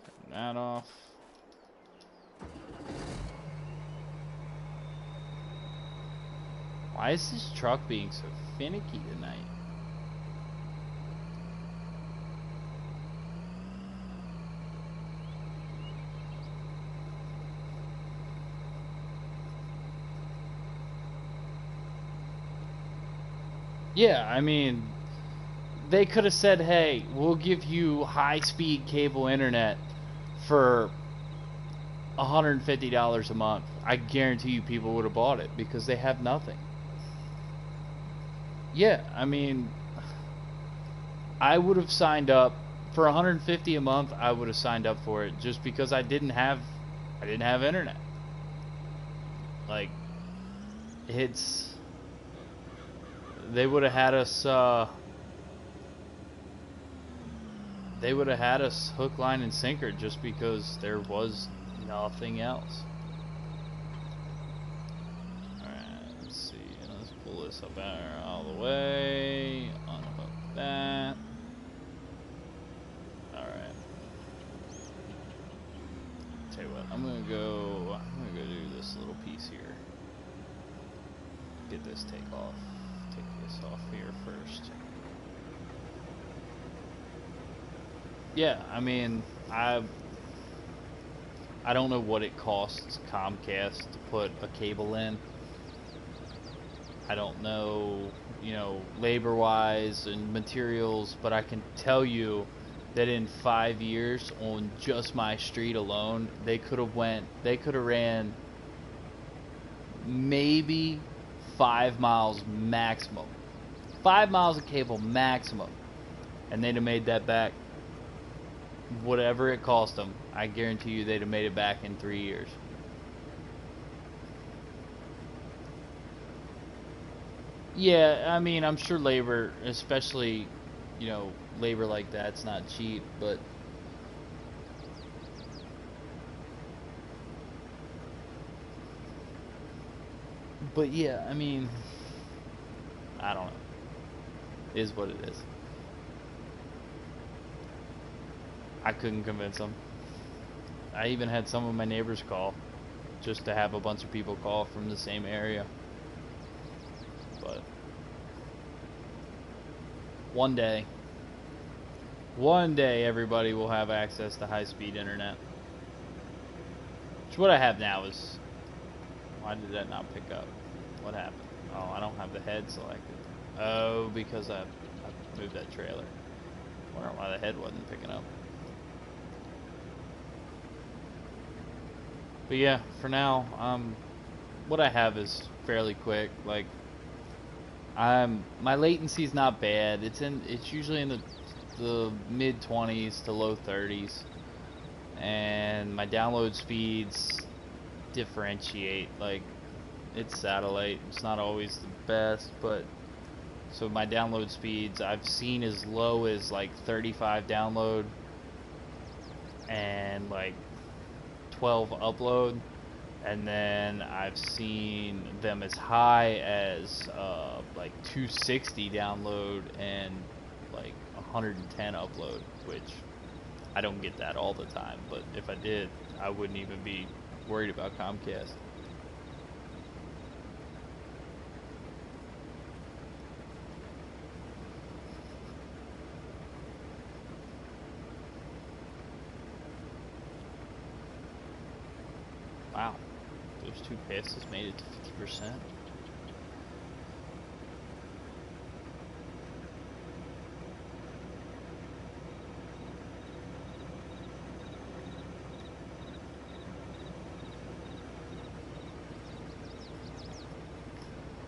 Turn that off. Why is this truck being so finicky tonight? Yeah, I mean, they could have said, hey, we'll give you high-speed cable internet for $150 a month. I guarantee you people would have bought it because they have nothing. Yeah, I mean, I would have signed up for $150 a month. I would have signed up for it just because I didn't have internet. Like, they would have had us hook, line, and sinker just because there was nothing else. Alright, let's see. Let's pull this up all the way. Unhook that. Alright. tell you what, I'm gonna go do this little piece here. Get this take this off here first. Yeah, I mean, I don't know what it costs Comcast to put a cable in. I don't know, you know, labor-wise and materials, but I can tell you that in 5 years on just my street alone, they could have ran maybe 5 miles maximum. 5 miles of cable maximum. And they'd have made that back. Whatever it cost them, I guarantee you they'd have made it back in 3 years. Yeah, I mean, I'm sure labor, especially, you know, labor like that's not cheap, but yeah, I mean, I don't know. It is what it is. I couldn't convince them. I even had some of my neighbors call just to have a bunch of people call from the same area. But one day everybody will have access to high-speed internet. Which what I have now is... Why did that not pick up? What happened? Oh, I don't have the head selected. Oh, because I moved that trailer. I wonder why the head wasn't picking up. But yeah, for now, what I have is fairly quick. Like, my latency's not bad. It's usually in the mid 20s to low 30s, and my download speeds differentiate. Like, it's satellite. It's not always the best, but so my download speeds I've seen as low as like 35 download and like 12 upload, and then I've seen them as high as like 260 download and like 110 upload, which I don't get that all the time, but if I did, I wouldn't even be worried about Comcast. Wow, those two passes made it to 50%.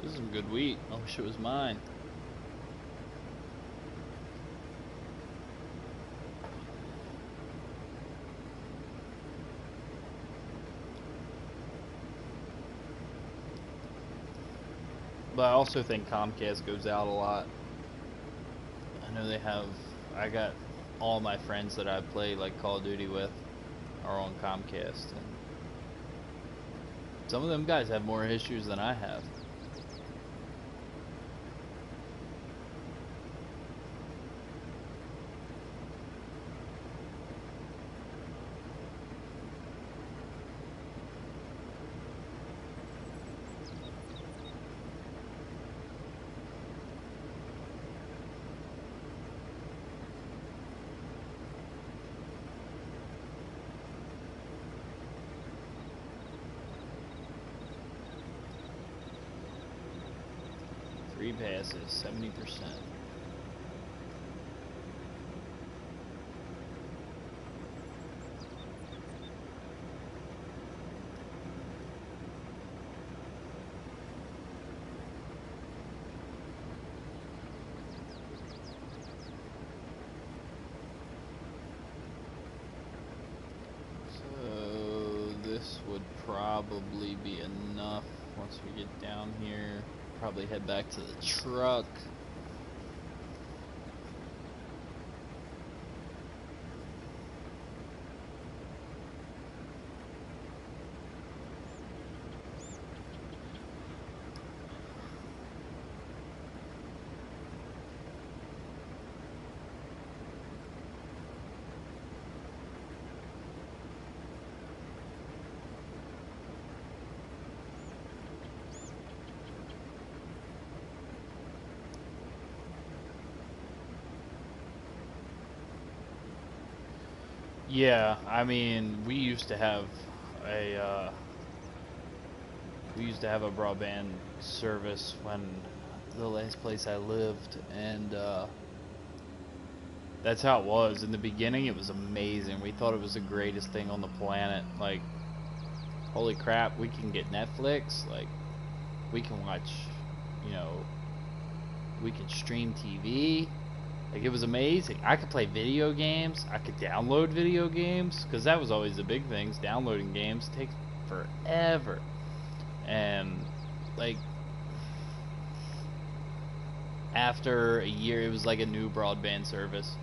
This is some good wheat. I wish it was mine. But I also think Comcast goes out a lot. I know they have... I got all my friends that I play like Call of Duty with are on Comcast, and some of them guys have more issues than I have. Free passes, 70%. So this would probably be enough once we get down here. Probably head back to the truck. Yeah, I mean, a we used to have a broadband service when the last place I lived, and that's how it was. In the beginning, it was amazing. We thought it was the greatest thing on the planet. Like, holy crap, we can get Netflix. Like, we can watch, you know, we can stream TV. Like, it was amazing. I could play video games. I could download video games, because that was always the big things. Downloading games takes forever. And, like, after a year, it was like a new broadband service,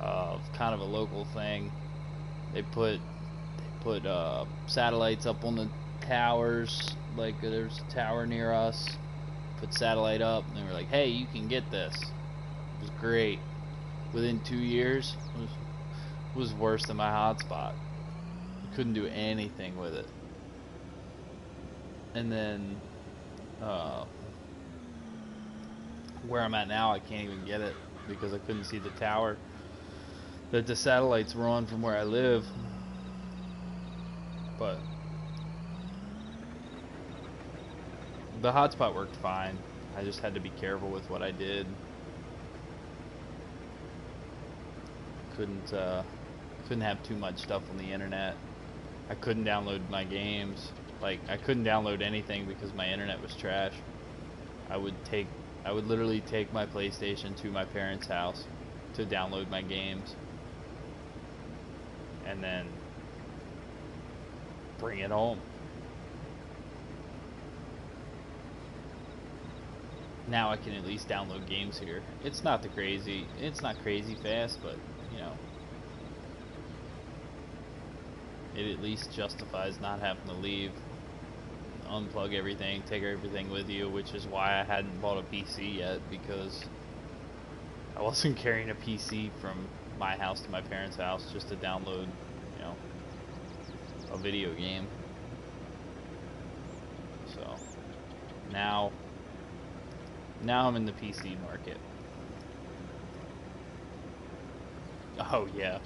kind of a local thing. They put satellites up on the towers. Like, there's a tower near us. Put satellite up, and they were like, "Hey, you can get this." It was great. Within 2 years, it was worse than my hotspot. I couldn't do anything with it. And then, uh, where I'm at now, I can't even get it because I couldn't see the tower that the satellites were on from where I live. But the hotspot worked fine. I just had to be careful with what I did. Couldn't couldn't have too much stuff on the internet. I couldn't download my games. Like, I couldn't download anything because my internet was trash. I would take I would literally take my PlayStation to my parents' house to download my games and then bring it home. Now I can at least download games here. It's not crazy fast, but you know, it at least justifies not having to leave, unplug everything, take everything with you, which is why I hadn't bought a PC yet, because I wasn't carrying a PC from my house to my parents' house just to download, you know, a video game. So now I'm in the PC market. Oh yeah.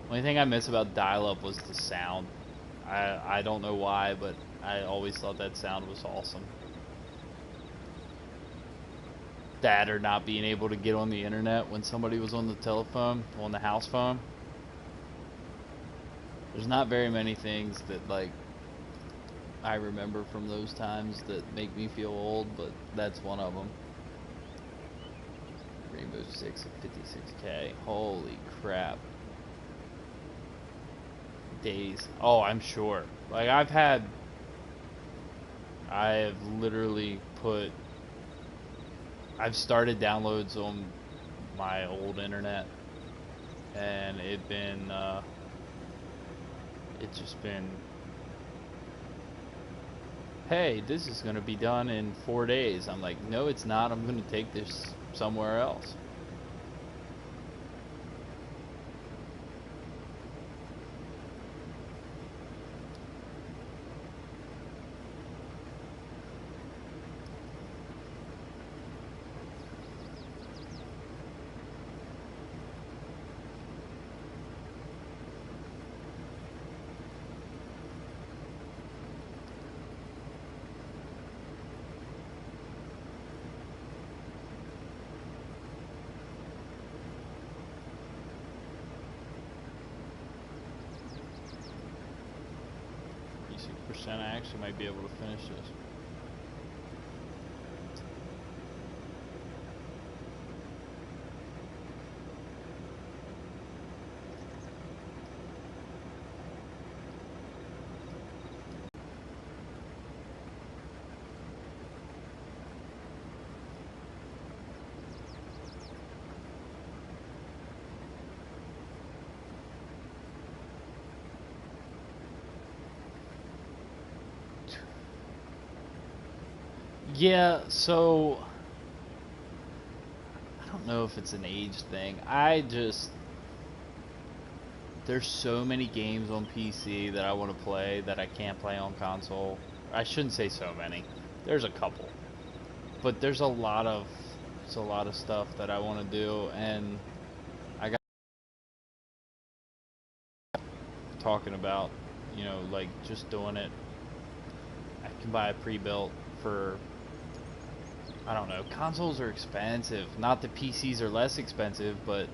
Only thing I miss about dial-up was the sound. I don't know why, but I always thought that sound was awesome. That or not being able to get on the internet when somebody was on the telephone, on the house phone. There's not very many things that, like, I remember from those times that make me feel old, but that's one of them. Rainbow Six at 56K. Holy crap. Days. Oh, I'm sure. Like, I have literally I've started downloads on my old internet, and it's just been, hey, this is going to be done in 4 days. I'm like, no, it's not. I'm going to take this somewhere else. Percent I actually might be able to finish this. Yeah, so I don't know if it's an age thing. There's so many games on PC that I want to play that I can't play on console. I shouldn't say so many. There's a couple. But there's a lot of stuff that I want to do, and talking about, you know, like just doing it. I can buy a pre-built for, I don't know, consoles are expensive. Not that PCs are less expensive, but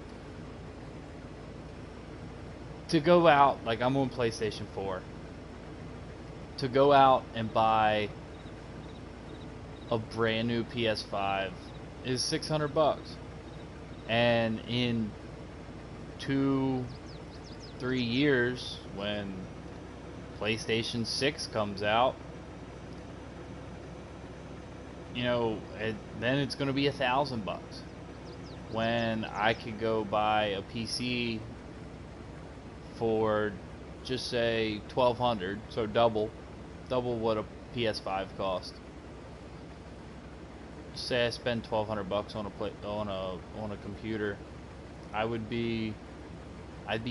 to go out, like I'm on PlayStation 4, to go out and buy a brand new PS5 is $600. And in 2-3 years, when PlayStation 6 comes out, you know, then it's going to be $1,000. When I could go buy a PC for just say $1,200, so double what a PS5 cost. Say I spend $1,200 on a computer, I'd be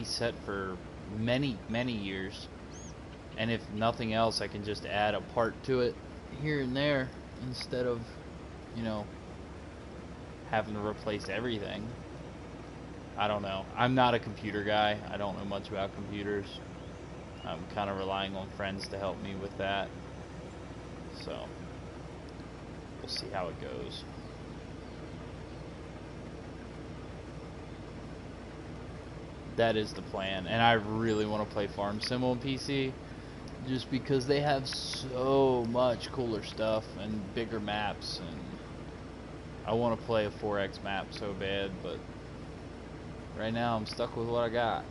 set for many years. And if nothing else, I can just add a part to it here and there instead of, you know, having to replace everything. I don't know. I'm not a computer guy. I don't know much about computers. I'm kind of relying on friends to help me with that. So, we'll see how it goes. That is the plan. And I really want to play Farm Sim on PC. Just because they have so much cooler stuff and bigger maps, and I want to play a 4X map so bad, but right now I'm stuck with what I got.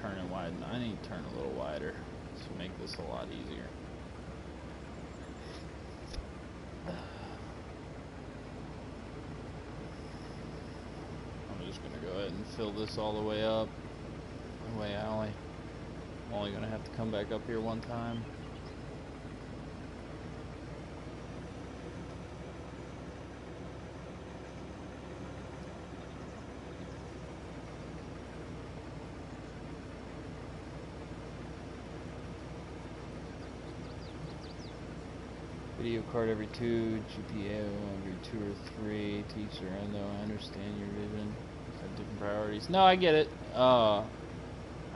Turning wide. I need to turn a little wider to make this a lot easier. I'm just gonna go ahead and fill this all the way up. That way I'm only gonna have to come back up here one time. Video card every 2, GPU every 2 or 3. Teacher, I know, I understand your vision. Have different priorities. No, I get it. I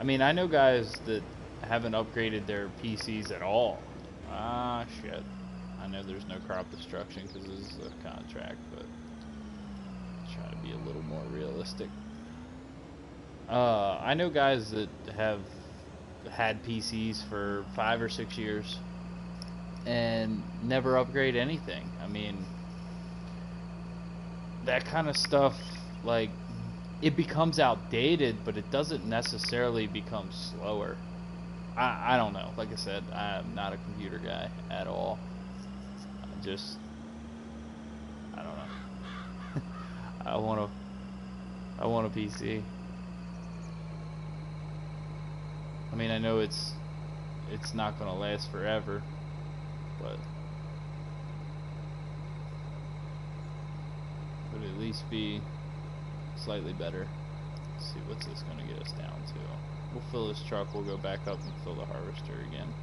mean, I know guys that haven't upgraded their PCs at all. Ah, shit. I know there's no crop destruction because this is a contract, but try to be a little more realistic. I know guys that have had PCs for 5 or 6 years and never upgrade anything. I mean, that kind of stuff, like, it becomes outdated, but it doesn't necessarily become slower. I don't know. Like I said, I'm not a computer guy at all. I don't know. I want a PC. I mean, I know it's not gonna last forever, but would at least be slightly better. Let's see, what's this gonna get us down to? We'll fill this truck, we'll go back up and fill the harvester again.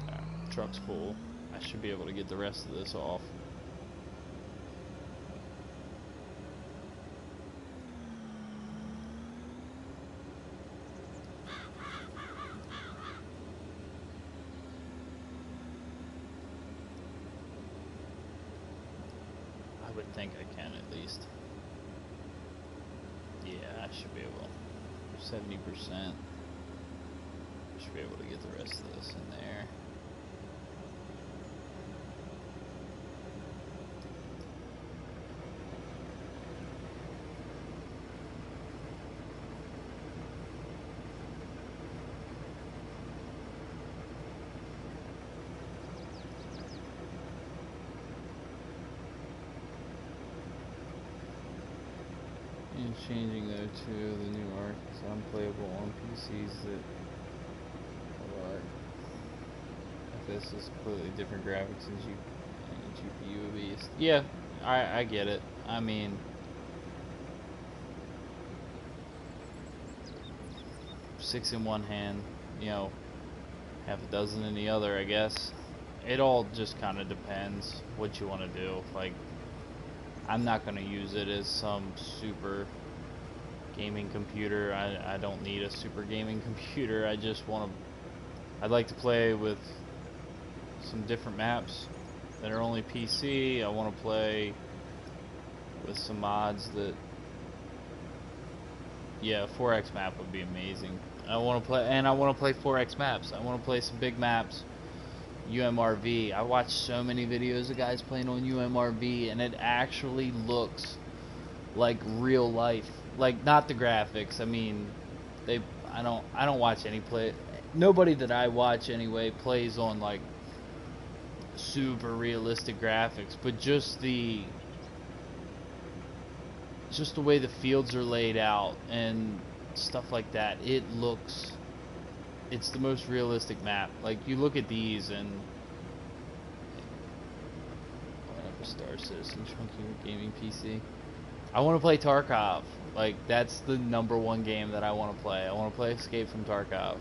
Alright, truck's full. I should be able to get the rest of this off. I would think I can at least. Yeah, I should be able. 70%. Should be able to get the rest of this in there. And changing though to the new arc is unplayable on PCs that are FS is completely different graphics and GPU beast. Yeah, I get it. I mean, 6 in one hand, you know, half a dozen in the other, I guess. It all just kind of depends what you want to do. Like, I'm not going to use it as some super gaming computer. I don't need a super gaming computer. I just want to, I'd like to play with some different maps that are only PC. I want to play with some mods that, yeah, 4X map would be amazing. I want to play, and I want to play 4X maps. I want to play some big maps. UMRV. I watch so many videos of guys playing on UMRV, and it actually looks like real life. Like, not the graphics. I mean, I don't watch any play. Nobody that I watch anyway plays on like super realistic graphics, but just the way the fields are laid out and stuff like that. It's the most realistic map. Like, you look at these and whatever, Star Citizen, Chunky Gaming PC. I want to play Tarkov. Like, that's the #1 game that I want to play. I want to play Escape from Tarkov.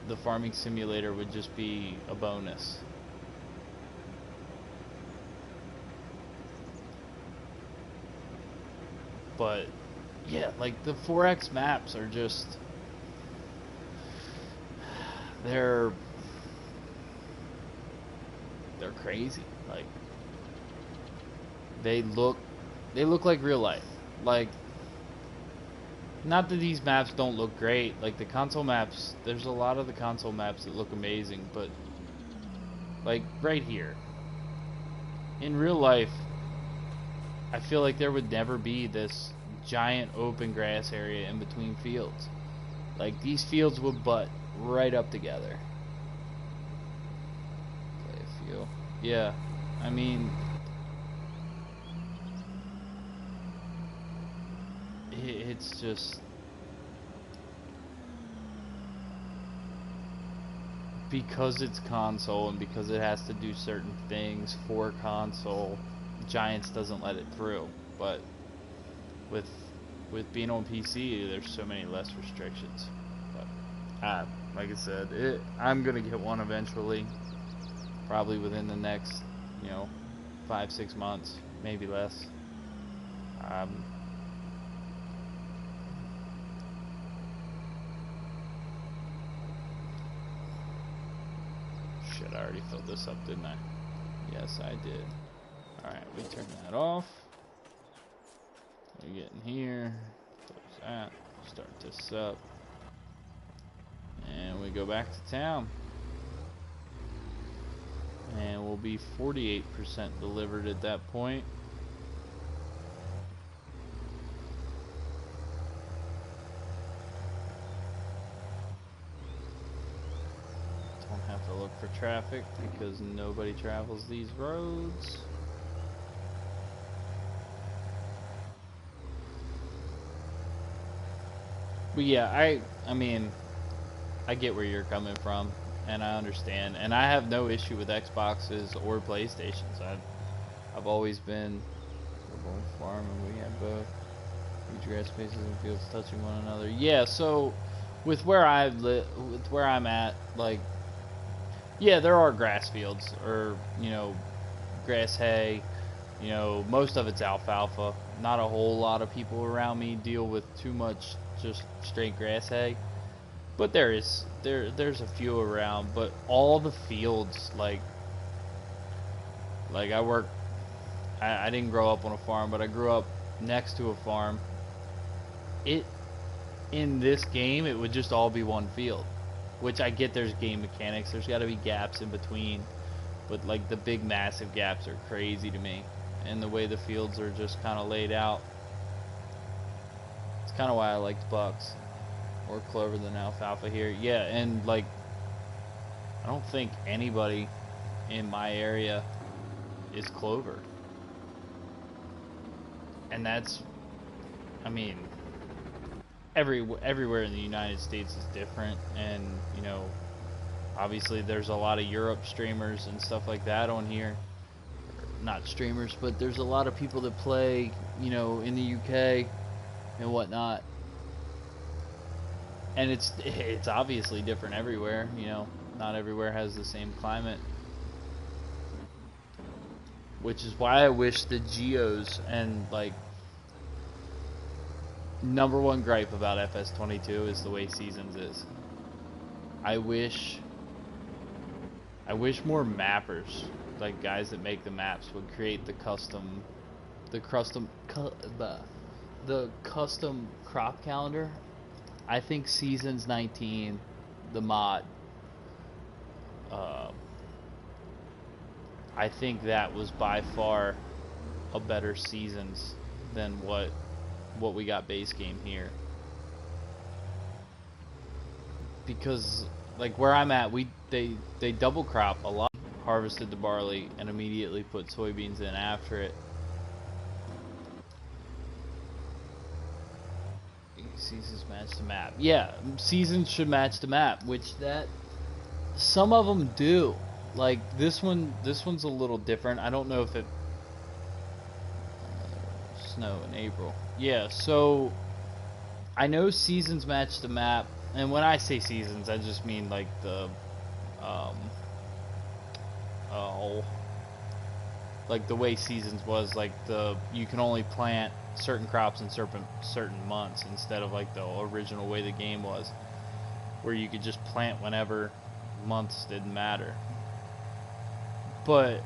The farming simulator would just be a bonus. But yeah, like, the 4X maps are just, they're crazy. Like, they look like real life. Like, not that these maps don't look great. Like, the console maps, there's a lot of the console maps that look amazing, but like right here in real life, I feel like there would never be this giant open grass area in between fields. Like, these fields would butt right up together. Play a few. Yeah, I mean, it's just, because it's console and because it has to do certain things for console, Giants doesn't let it through. But with being on PC, there's so many less restrictions. But like I said, I'm gonna get one eventually, probably within the next, 5-6 months, maybe less. Shit, I already filled this up, didn't I? Yes, I did. Alright, we turn that off. We get in here, close that, start this up, and we go back to town. And we'll be 48% delivered at that point. Don't have to look for traffic because nobody travels these roads. But yeah, I mean, I get where you're coming from, and I understand, and I have no issue with Xboxes or PlayStations. I've always been, we're on farm and we have both. Huge grass spaces and fields touching one another. Yeah, so with where I'm at, like, yeah, there are grass fields, or grass hay. Most of it's alfalfa. Not a whole lot of people around me deal with too much just straight grass hay, but there's a few around. But all the fields, like I didn't grow up on a farm, but I grew up next to a farm. In this game, it would just all be one field, which I get. There's game mechanics, there's got to be gaps in between, but like, the big massive gaps are crazy to me, and the way the fields are just kind of laid out, it's kind of why I liked bucks or clover than alfalfa here. Yeah, and like, I don't think anybody in my area is clover, and that's, I mean, everywhere in the United States is different, and obviously there's a lot of Europe streamers and stuff like that on here. Not streamers, but there's a lot of people that play, in the UK, and whatnot. And it's obviously different everywhere. You know, not everywhere has the same climate, which is why I wish the geos and like number one gripe about FS22 is the way Seasons is. I wish more mappers, like guys that make the maps, would create the custom crop calendar. I think Seasons 19, the mod, I think that was by far a better Seasons than what we got base game here. Because like where I'm at, they double crop a lot, harvested the barley and immediately put soybeans in after it. Seasons match the map. Yeah, seasons should match the map, which that some of them do. Like this one's a little different. I don't know if it snow in April. Yeah, so I know seasons match the map, and when I say seasons, I just mean like the like the way seasons was, like you can only plant certain crops in certain months instead of like the original way the game was, where you could just plant whenever, months didn't matter. But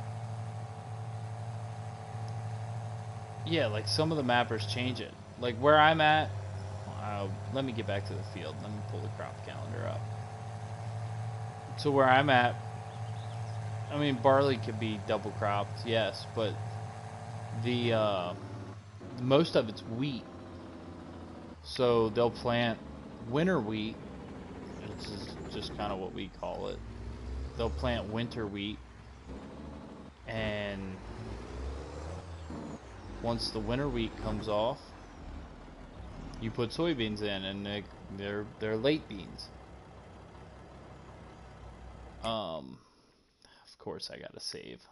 yeah, like some of the mappers change it. Like where I'm at, let me get back to the field. Let me pull the crop calendar up. So where I'm at, I mean, barley could be double cropped, yes, but the most of it's wheat. So they'll plant winter wheat, which is just kind of what we call it. They'll plant winter wheat, and once the winter wheat comes off, you put soybeans in, and they're late beans. Of course I gotta save.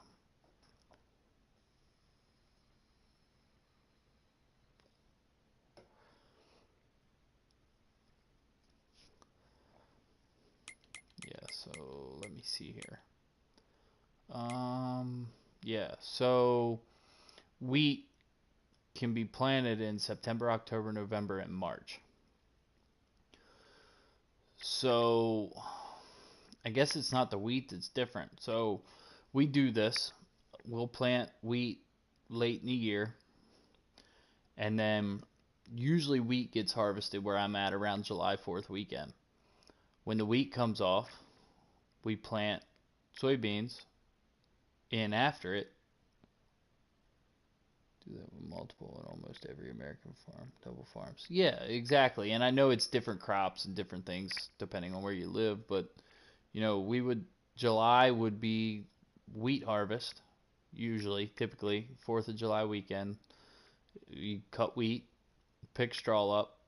Yeah, so let me see here. Yeah, so wheat can be planted in September, October, November, and March. So I guess it's not the wheat that's different. So we do this. We'll plant wheat late in the year, and then usually wheat gets harvested where I'm at around July 4th weekend. When the wheat comes off, we plant soybeans in after it. Do that with multiple and almost every American farm, double farms. Yeah, exactly. And I know it's different crops and different things depending on where you live, but you know, July would be wheat harvest, usually, typically, 4th of July weekend. You cut wheat, pick straw up,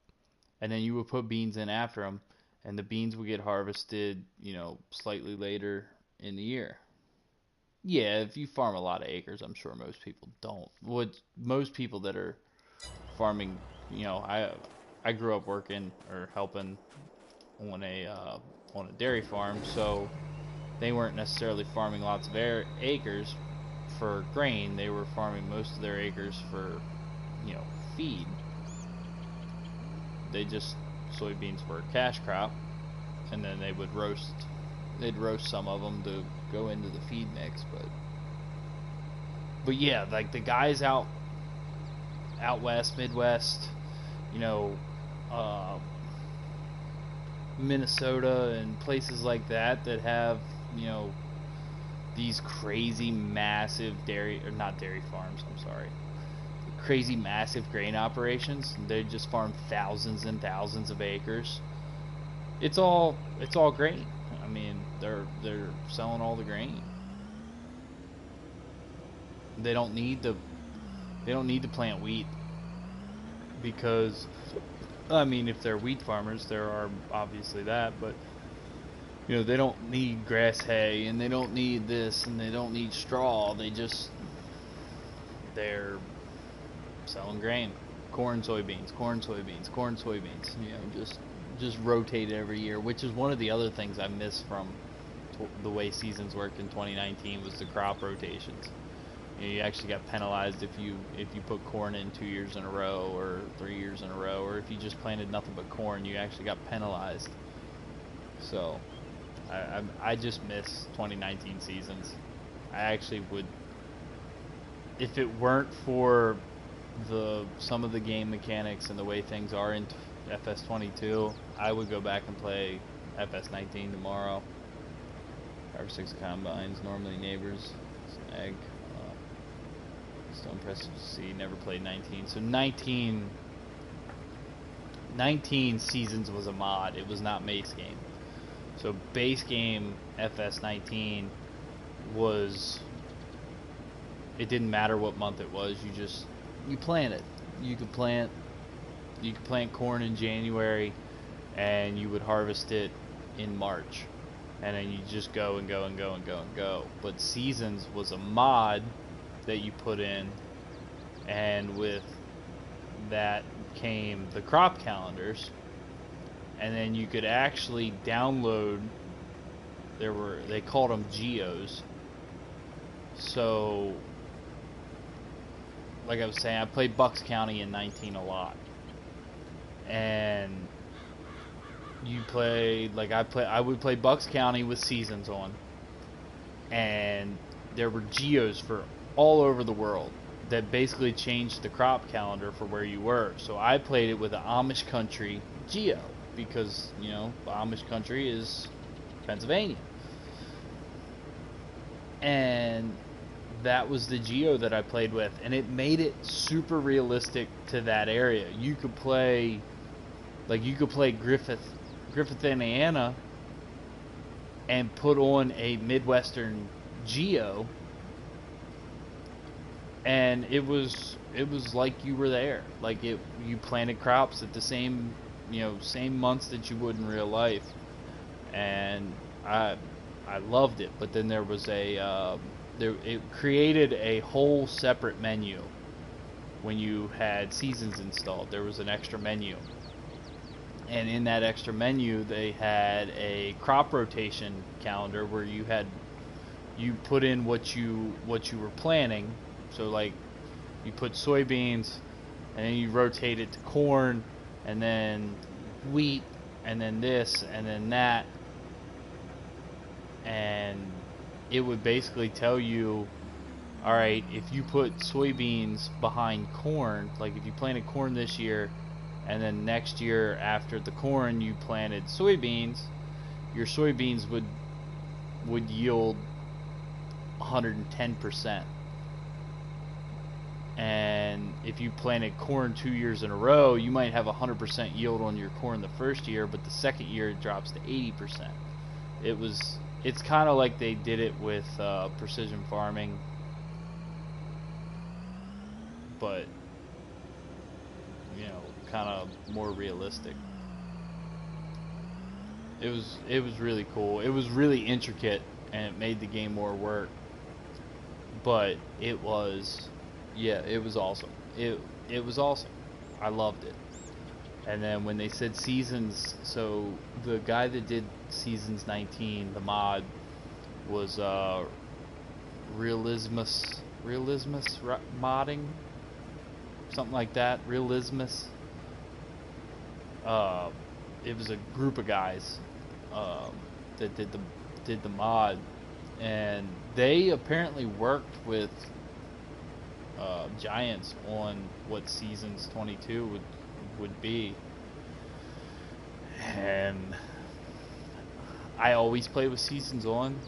and then you would put beans in after them, and the beans would get harvested, you know, slightly later in the year. Yeah, if you farm a lot of acres, I'm sure most people don't. Most people that are farming, you know, I grew up working or helping on a dairy farm, so they weren't necessarily farming lots of acres for grain. They were farming most of their acres for, you know, feed. Soybeans were a cash crop, and then they'd roast some of them to go into the feed mix, but yeah, like the guys out west, Midwest, you know, Minnesota and places like that have, you know, these crazy massive not dairy farms, I'm sorry, crazy massive grain operations. They just farm thousands and thousands of acres. It's all grain. I mean, they're selling all the grain. They don't need to plant wheat, because I mean, if they're wheat farmers, there are obviously that, but you know, they don't need grass hay, and they don't need this, and they don't need straw. They're selling grain. corn, soybeans, corn, soybeans, corn, soybeans. You know, just rotate every year, which is one of the other things I miss from the way seasons worked in 2019 was the crop rotations. You know, you actually got penalized if you put corn in 2 years in a row or 3 years in a row, or if you just planted nothing but corn, you actually got penalized. So I just miss 2019 seasons. I actually would, if it weren't for some of the game mechanics and the way things are in FS22, I would go back and play FS19 tomorrow. 5 or 6 combines, normally neighbors, egg. Still impressive to see. Never played 19. So 19 seasons was a mod. It was not base game. So base game FS19 was, it didn't matter what month it was. You planted. You could plant corn in January, and you would harvest it in March, and then you just go and go and go and go and go. But seasons was a mod that you put in, and with that came the crop calendars, and then you could actually download, they called them geos. So like I was saying, I played Bucks County in 19 a lot, and you play, like I would play Bucks County with seasons on, and there were geos for all over the world that basically changed the crop calendar for where you were. So I played it with the Amish country geo, because, you know, the Amish country is Pennsylvania, and that was the geo that I played with, and it made it super realistic to that area. You could play Griffith, Indiana, and put on a Midwestern geo, and it was like you were there. Like you planted crops at the same months that you would in real life, and I loved it. But then there was it created a whole separate menu when you had seasons installed. There was an extra menu, and in that extra menu they had a crop rotation calendar where you put in what you were planting. So like you put soybeans, and then you rotate it to corn, and then wheat, and then this, and then that, and it would basically tell you, all right, if you put soybeans behind corn, like if you planted corn this year, and then next year after the corn you planted soybeans, your soybeans would yield 110%. And if you planted corn 2 years in a row, you might have 100% yield on your corn the first year, but the second year it drops to 80%. It's kind of like they did it with precision farming, but kind of more realistic. It was really cool. It was really intricate, and it made the game more work. But it was awesome. It was awesome. I loved it. And then when they said seasons, so the guy that did Seasons 19, the mod, was Realismus modding, something like that. Realismus. It was a group of guys that did the mod, and they apparently worked with Giants on what Seasons 22 would be. And I always play with seasons on,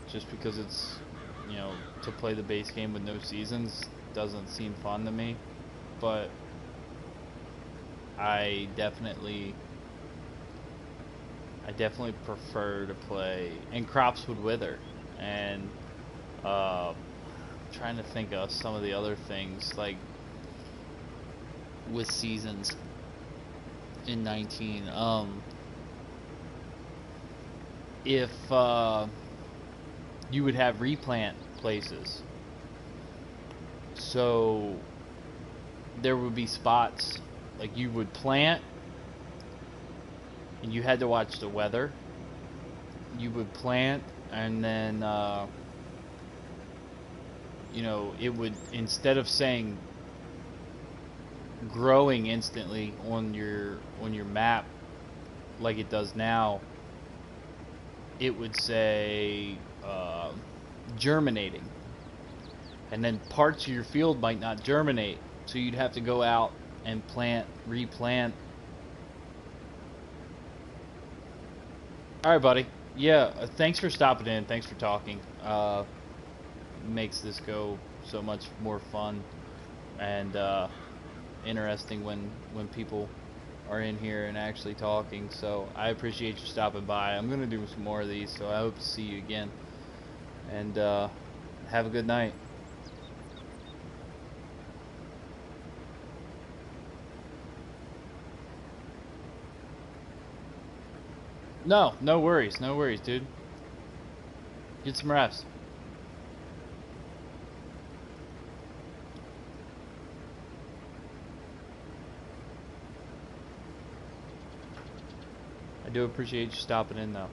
just because it's, to play the base game with no seasons doesn't seem fun to me. But I definitely prefer to play, and crops would wither, and trying to think of some of the other things, like with seasons in 19. If you would have replant places, so there would be spots like you would plant and you had to watch the weather. You would plant and then you know, it would, instead of saying growing instantly on your map like it does now, it would say germinating, and then parts of your field might not germinate, so you'd have to go out and replant. All right, buddy. Yeah, thanks for stopping in. Thanks for talking. Makes this go so much more fun and interesting when people are in here and actually talking. So I appreciate you stopping by. I'm gonna do some more of these, so I hope to see you again. And have a good night. No, no worries, dude. Get some rest. I do appreciate you stopping in, though.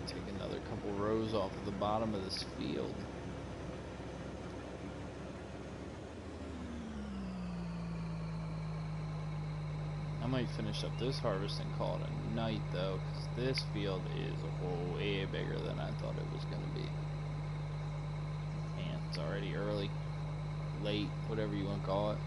Take another couple rows off of the bottom of this field. I might finish up this harvest and call it a night, though, because this field is way bigger than I thought it was going to be. And it's already early, late, whatever you want to call it.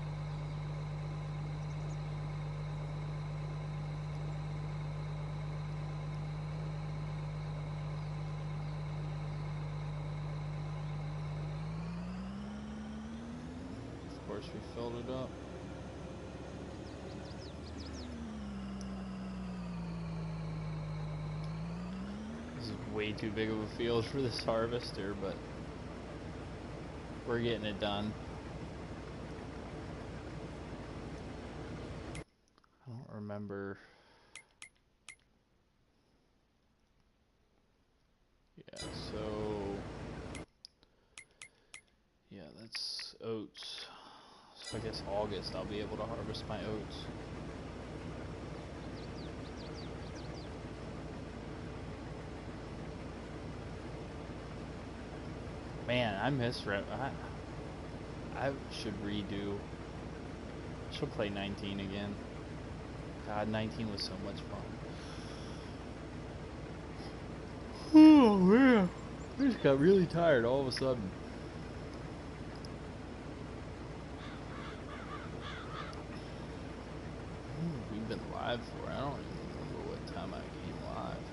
Of course, we filled it up. This is way too big of a field for this harvester, but we're getting it done. I don't remember. Yeah, so yeah, that's oats. So I guess August I'll be able to harvest my oats. Man, I miss I should redo. She'll play 19 again. God, 19 was so much fun. Oh man, I just got really tired all of a sudden. We've been live for, I don't even remember what time I came live.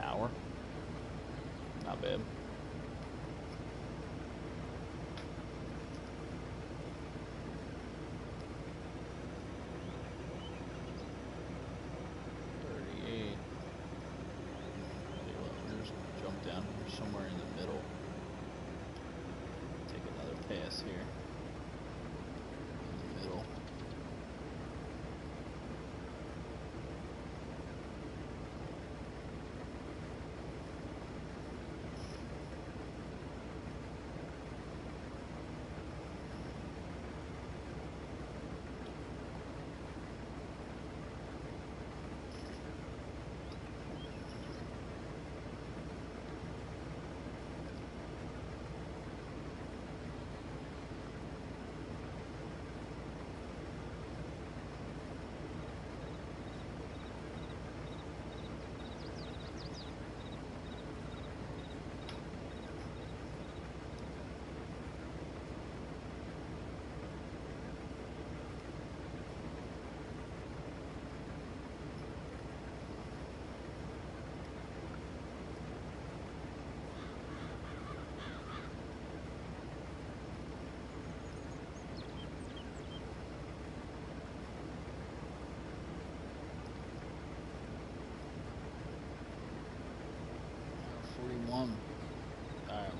Hour. Not bad. Somewhere in the middle.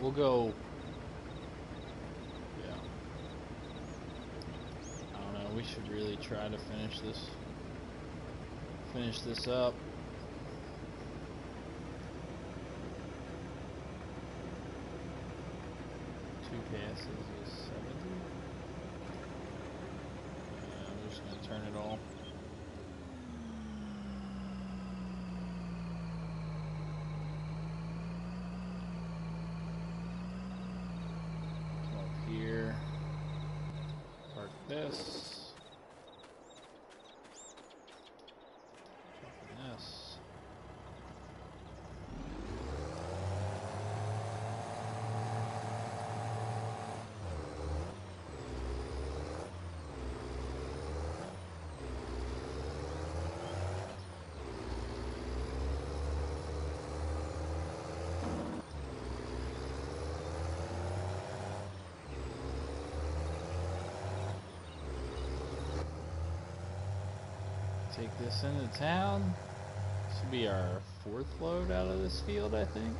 We'll go. Yeah. I don't know. We should really try to finish this. Finish this up. Two passes is 70. Yeah, I'm just gonna turn it all. Here, park this, and this. Take this into town. Should be our 4th load out of this field, I think.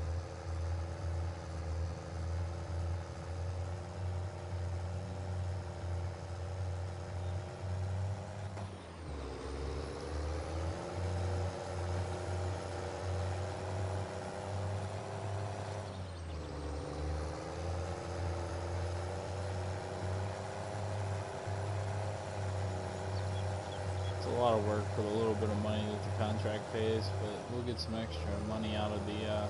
It's a lot of work for the little bit of money that the contract pays, but we'll get some extra money out of the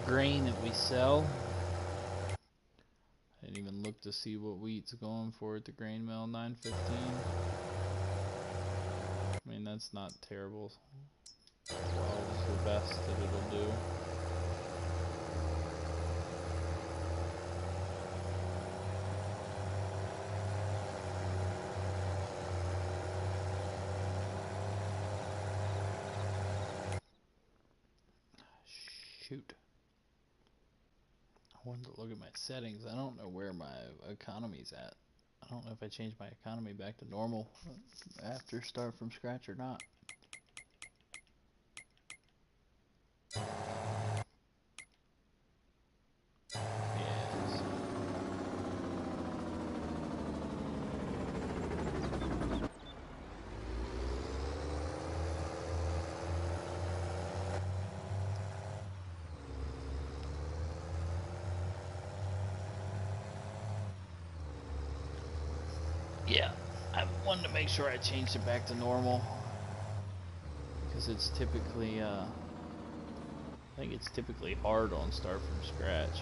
grain that we sell. I didn't even look to see what wheat's going for at the grain mill. 9.15. I mean, that's not terrible. 12 is the best that it'll do. Shoot. I wanted to look at my settings. I don't know where my economy's at. I don't know if I changed my economy back to normal after start from scratch or not. Yes. Yeah, I wanted to make sure I changed it back to normal because it's typically, I think it's typically hard on start from scratch.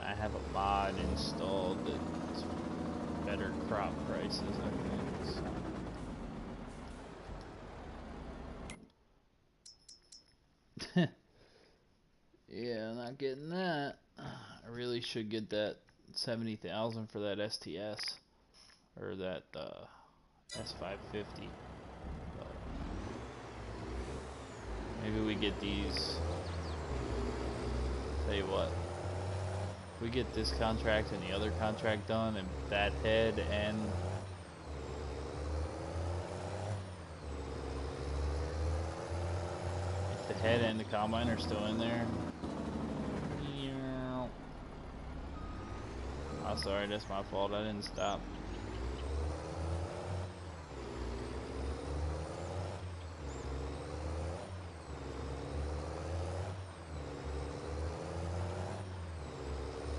I have a mod installed that's better crop prices, I think. So. Yeah, not getting that. I really should get that 70,000 for that STS or that S550. But maybe we get these. Tell you what, if we get this contract and the other contract done, and that head and if the head and the combine are still in there. Oh, sorry, that's my fault. I didn't stop.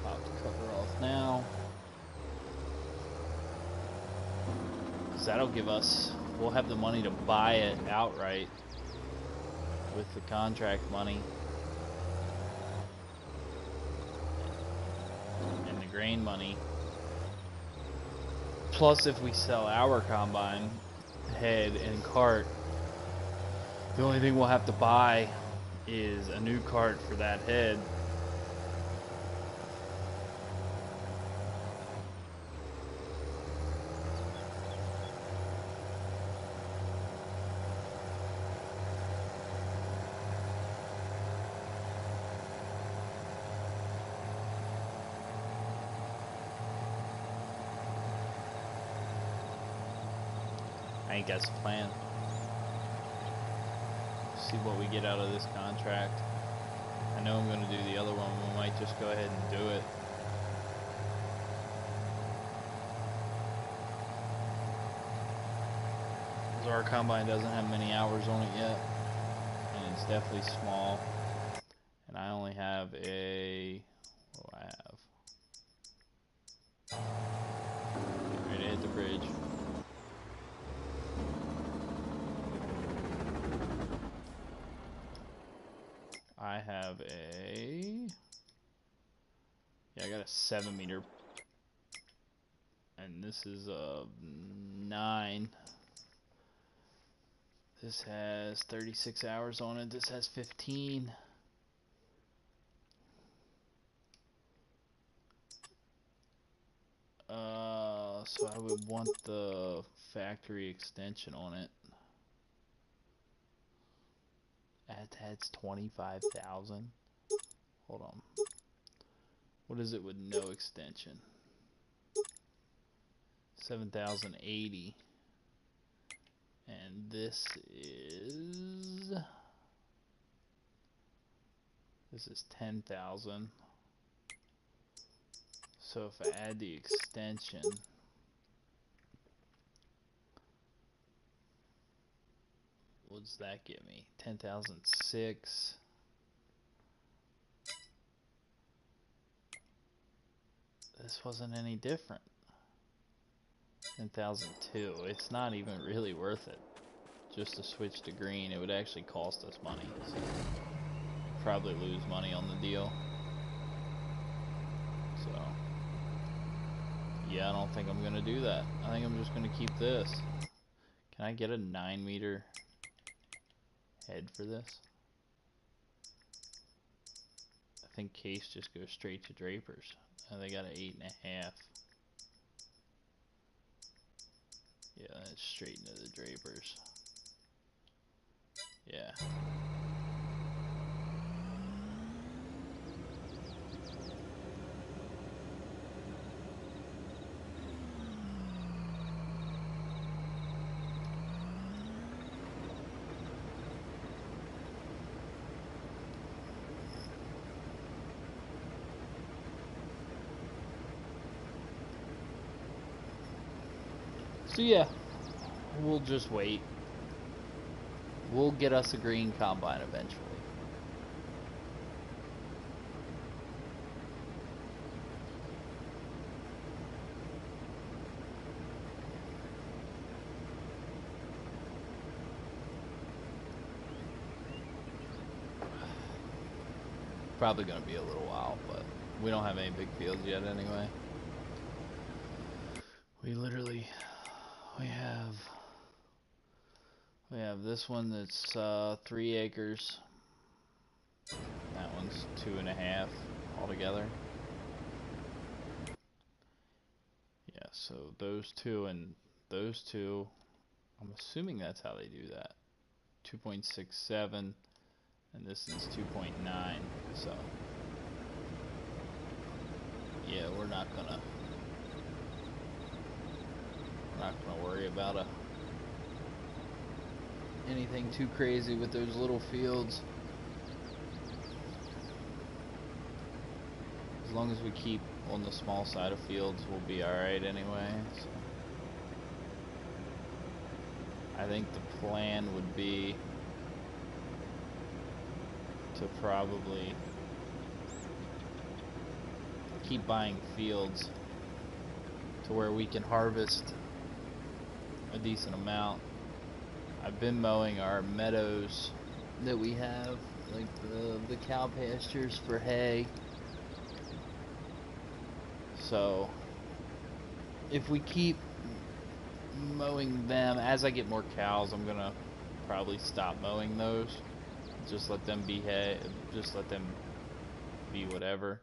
Pop the cover off now. Because that'll give us, we'll have the money to buy it outright with the contract money. Grain money. Plus, if we sell our combine head and cart, the only thing we'll have to buy is a new cart for that head. think that's the plan. See what we get out of this contract. I know I'm going to do the other one. We might just go ahead and do it. Because our combine doesn't have many hours on it yet. And it's definitely small. And I only have a... What do I have? Getting ready to hit the bridge. I have a... Yeah, I got a 7 meter. And this is a 9. This has 36 hours on it. This has 15. So I would want the factory extension on it. That's 25,000. Hold on. What is it with no extension? 7,080. And this is 10,000. So if I add the extension, what does that give me? 10,006. This wasn't any different. 10,002. It's not even really worth it. Just to switch to green, it would actually cost us money. So probably lose money on the deal. So yeah, I don't think I'm gonna do that. I think I'm just gonna keep this. Can I get a 9 meter head for this? I think case just goes straight to drapers. And they got an 8.5. Yeah, that's straight into the drapers. Yeah. So yeah, we'll just wait. We'll get us a green combine eventually. Probably gonna be a little while, but we don't have any big fields yet anyway. We have this one that's 3 acres. That one's 2.5 altogether. Yeah, so those two and those two, I'm assuming that's how they do that. 2.67 and this is 2.9. So yeah, we're not gonna worry about anything too crazy with those little fields. As long as we keep on the small side of fields, we'll be alright anyway. So I think the plan would be to probably keep buying fields to where we can harvest a decent amount. I've been mowing our meadows that we have, like the cow pastures for hay. So if we keep mowing them, as I get more cows, I'm gonna probably stop mowing those. Just let them be hay, just let them be whatever.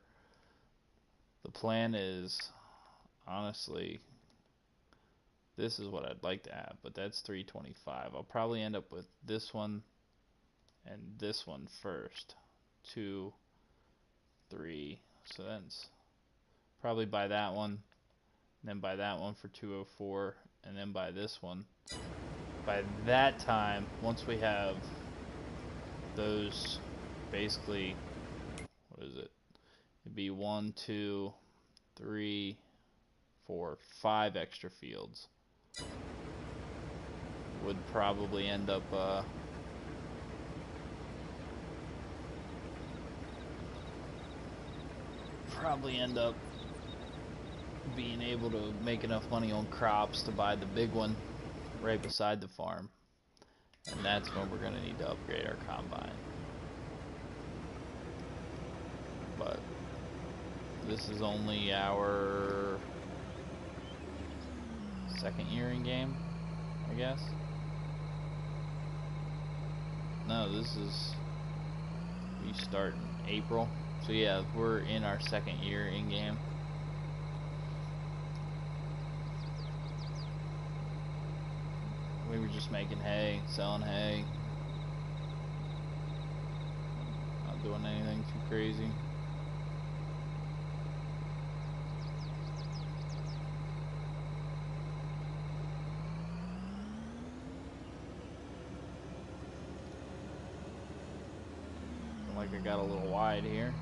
The plan is, honestly, this is what I'd like to have, but that's 325. I'll probably end up with this one and this one first. 2, 3. So that's probably buy that one, then buy that one for 204, and then buy this one by that time, once we have those, basically, what is it? It'd be 1, 2, 3, 4, 5 extra fields. Would probably end up being able to make enough money on crops to buy the big one right beside the farm. And that's when we're going to need to upgrade our combine. But this is only our second year in game, I guess. No, we start in April. So yeah, we're in our second year in game. We were just making hay, selling hay. Not doing anything too crazy. Like I got a little wide here.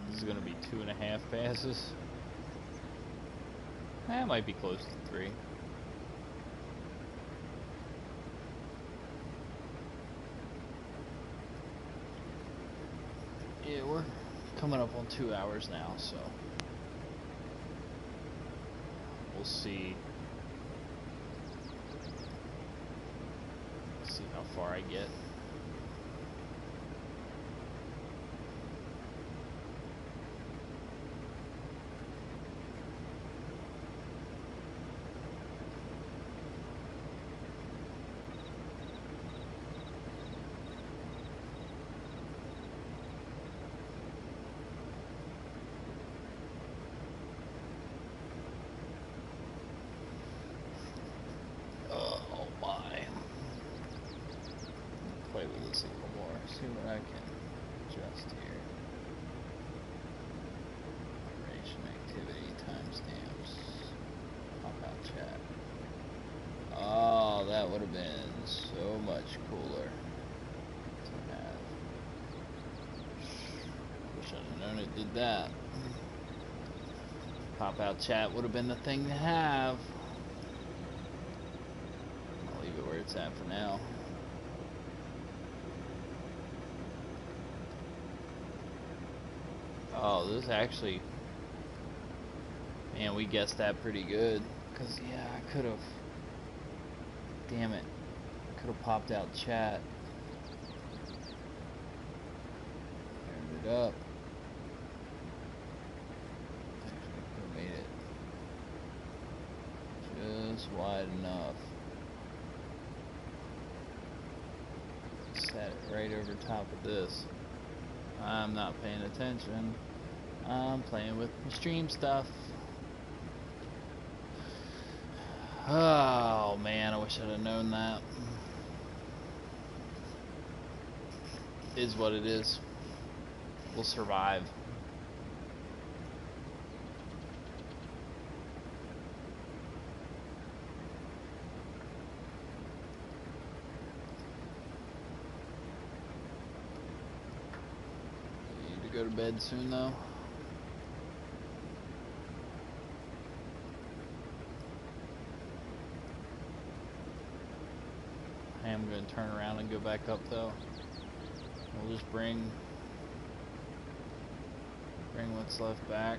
This is gonna be 2.5 passes. That might be close to 3. Yeah, we're coming up on 2 hours now, so we'll see. See how far I get. Play with this a little more, see what I can adjust here. Operation activity timestamps. Pop out chat. Oh, that would have been so much cooler to have. Wish I'd have known it did that. Pop out chat would have been the thing to have. I'll leave it where it's at for now. Oh, this actually, man, we guessed that pretty good. Cause yeah, I could have. Damn it, I could have popped out chat. Turned it up. Actually, could have made it just wide enough. Set it right over top of this. I'm not paying attention. I'm playing with my stream stuff. Oh man, I wish I'd have known that. Is what it is. We'll survive. Need to go to bed soon though. I am going to turn around and go back up though. We'll just bring what's left back.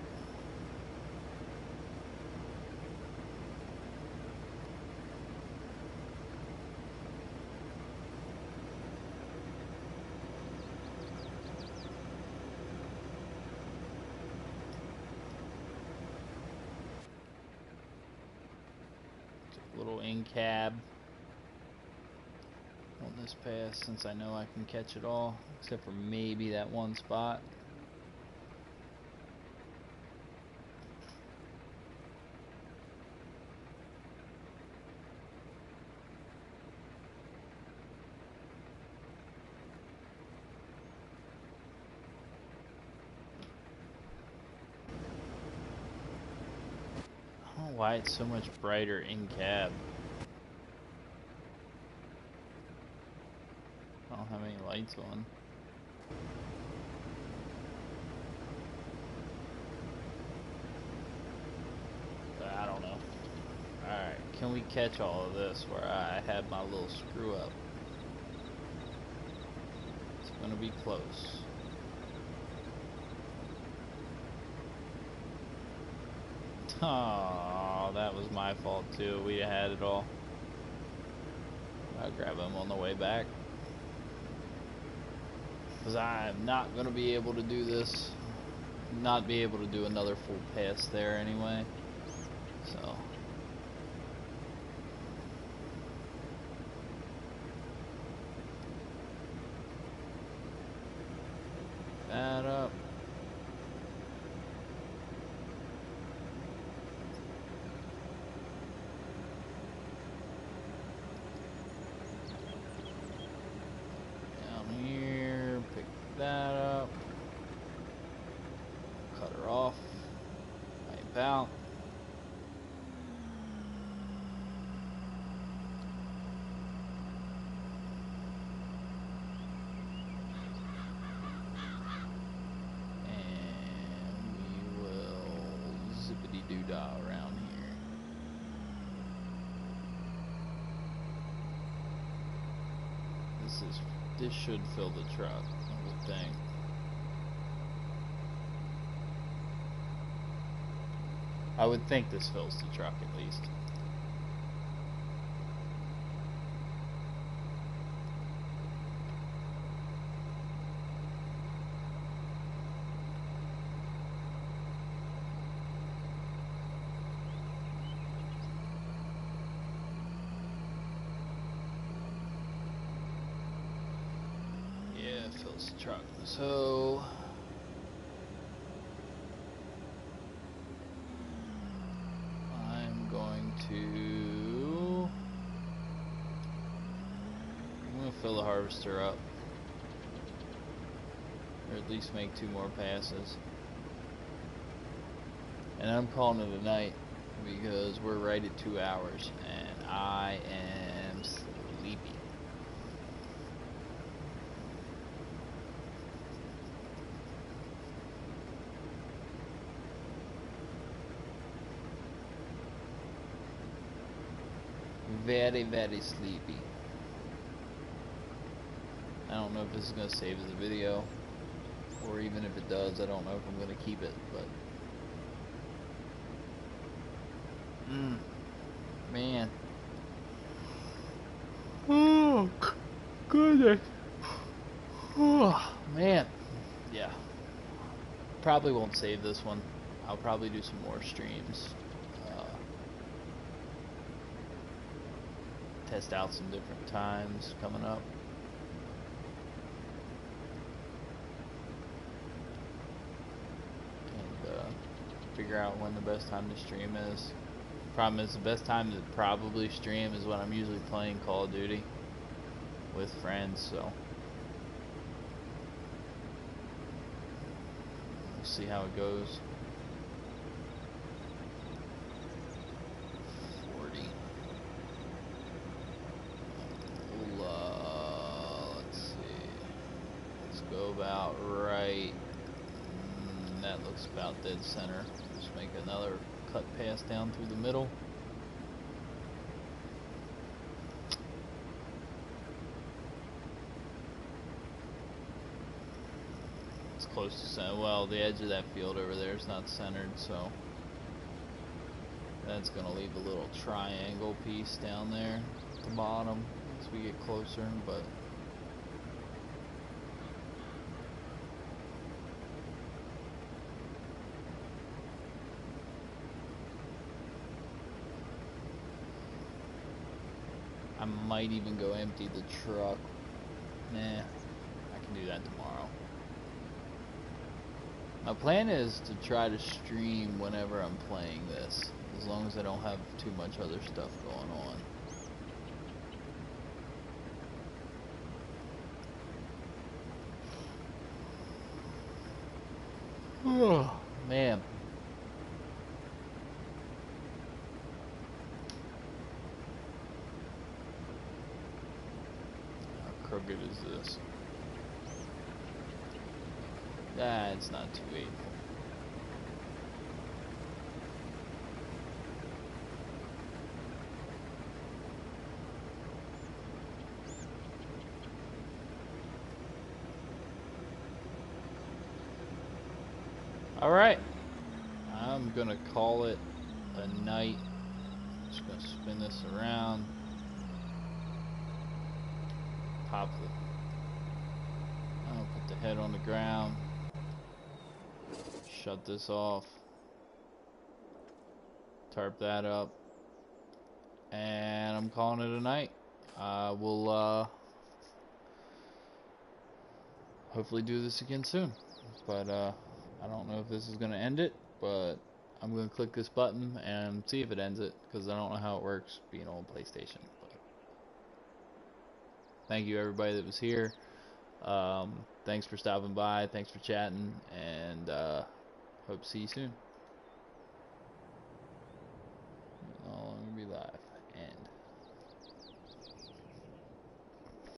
Take a little in cab on this pass since I know I can catch it all, except for maybe that one spot. I don't know why it's so much brighter in cab. don't have any lights on. But I don't know. Alright, can we catch all of this where I had my little screw up? It's gonna be close. Oh, that was my fault too. We had it all. I'll grab him on the way back. Because I'm not going to be able to do this. Not be able to do another full pass there anyway. So. That up. That up, cut her off, pipe out, and we will zippity-doo-dah around here. This should fill the truck, I would think. I would think this fills the truck at least. Yeah, it fills the truck. So I'm going to fill the harvester up, or at least make 2 more passes, and I'm calling it a night because we're right at 2 hours and I am sleepy. Very, very sleepy. I don't know if this is going to save the video, or even if it does, I don't know if I'm going to keep it, but man. Oh, goodness. Oh, man. Yeah. Probably won't save this one. I'll probably do some more streams. Test out some different times coming up. And figure out when the best time to stream is. Problem is, the best time to probably stream is when I'm usually playing Call of Duty with friends, so we'll see how it goes. 40. Let's see. Let's go about right. That looks about dead center. Let's make another cut pass down through the middle. It's close to center. Well, the edge of that field over there is not centered, so that's going to leave a little triangle piece down there at the bottom as we get closer, but I might even go empty the truck. Nah, I can do that tomorrow. My plan is to try to stream whenever I'm playing this, as long as I don't have too much other stuff going on. Oh, man. crooked is this? That's not 280. Alright, I'm gonna call it a night. Just gonna spin this around. Pop the, I'll put the head on the ground. Shut this off. Tarp that up. And I'm calling it a night. We'll hopefully do this again soon. But I don't know if this is going to end it, but I'm going to click this button and see if it ends it, because I don't know how it works being on PlayStation. But thank you everybody that was here. Thanks for stopping by. Thanks for chatting, and hope to see you soon. I'll be live.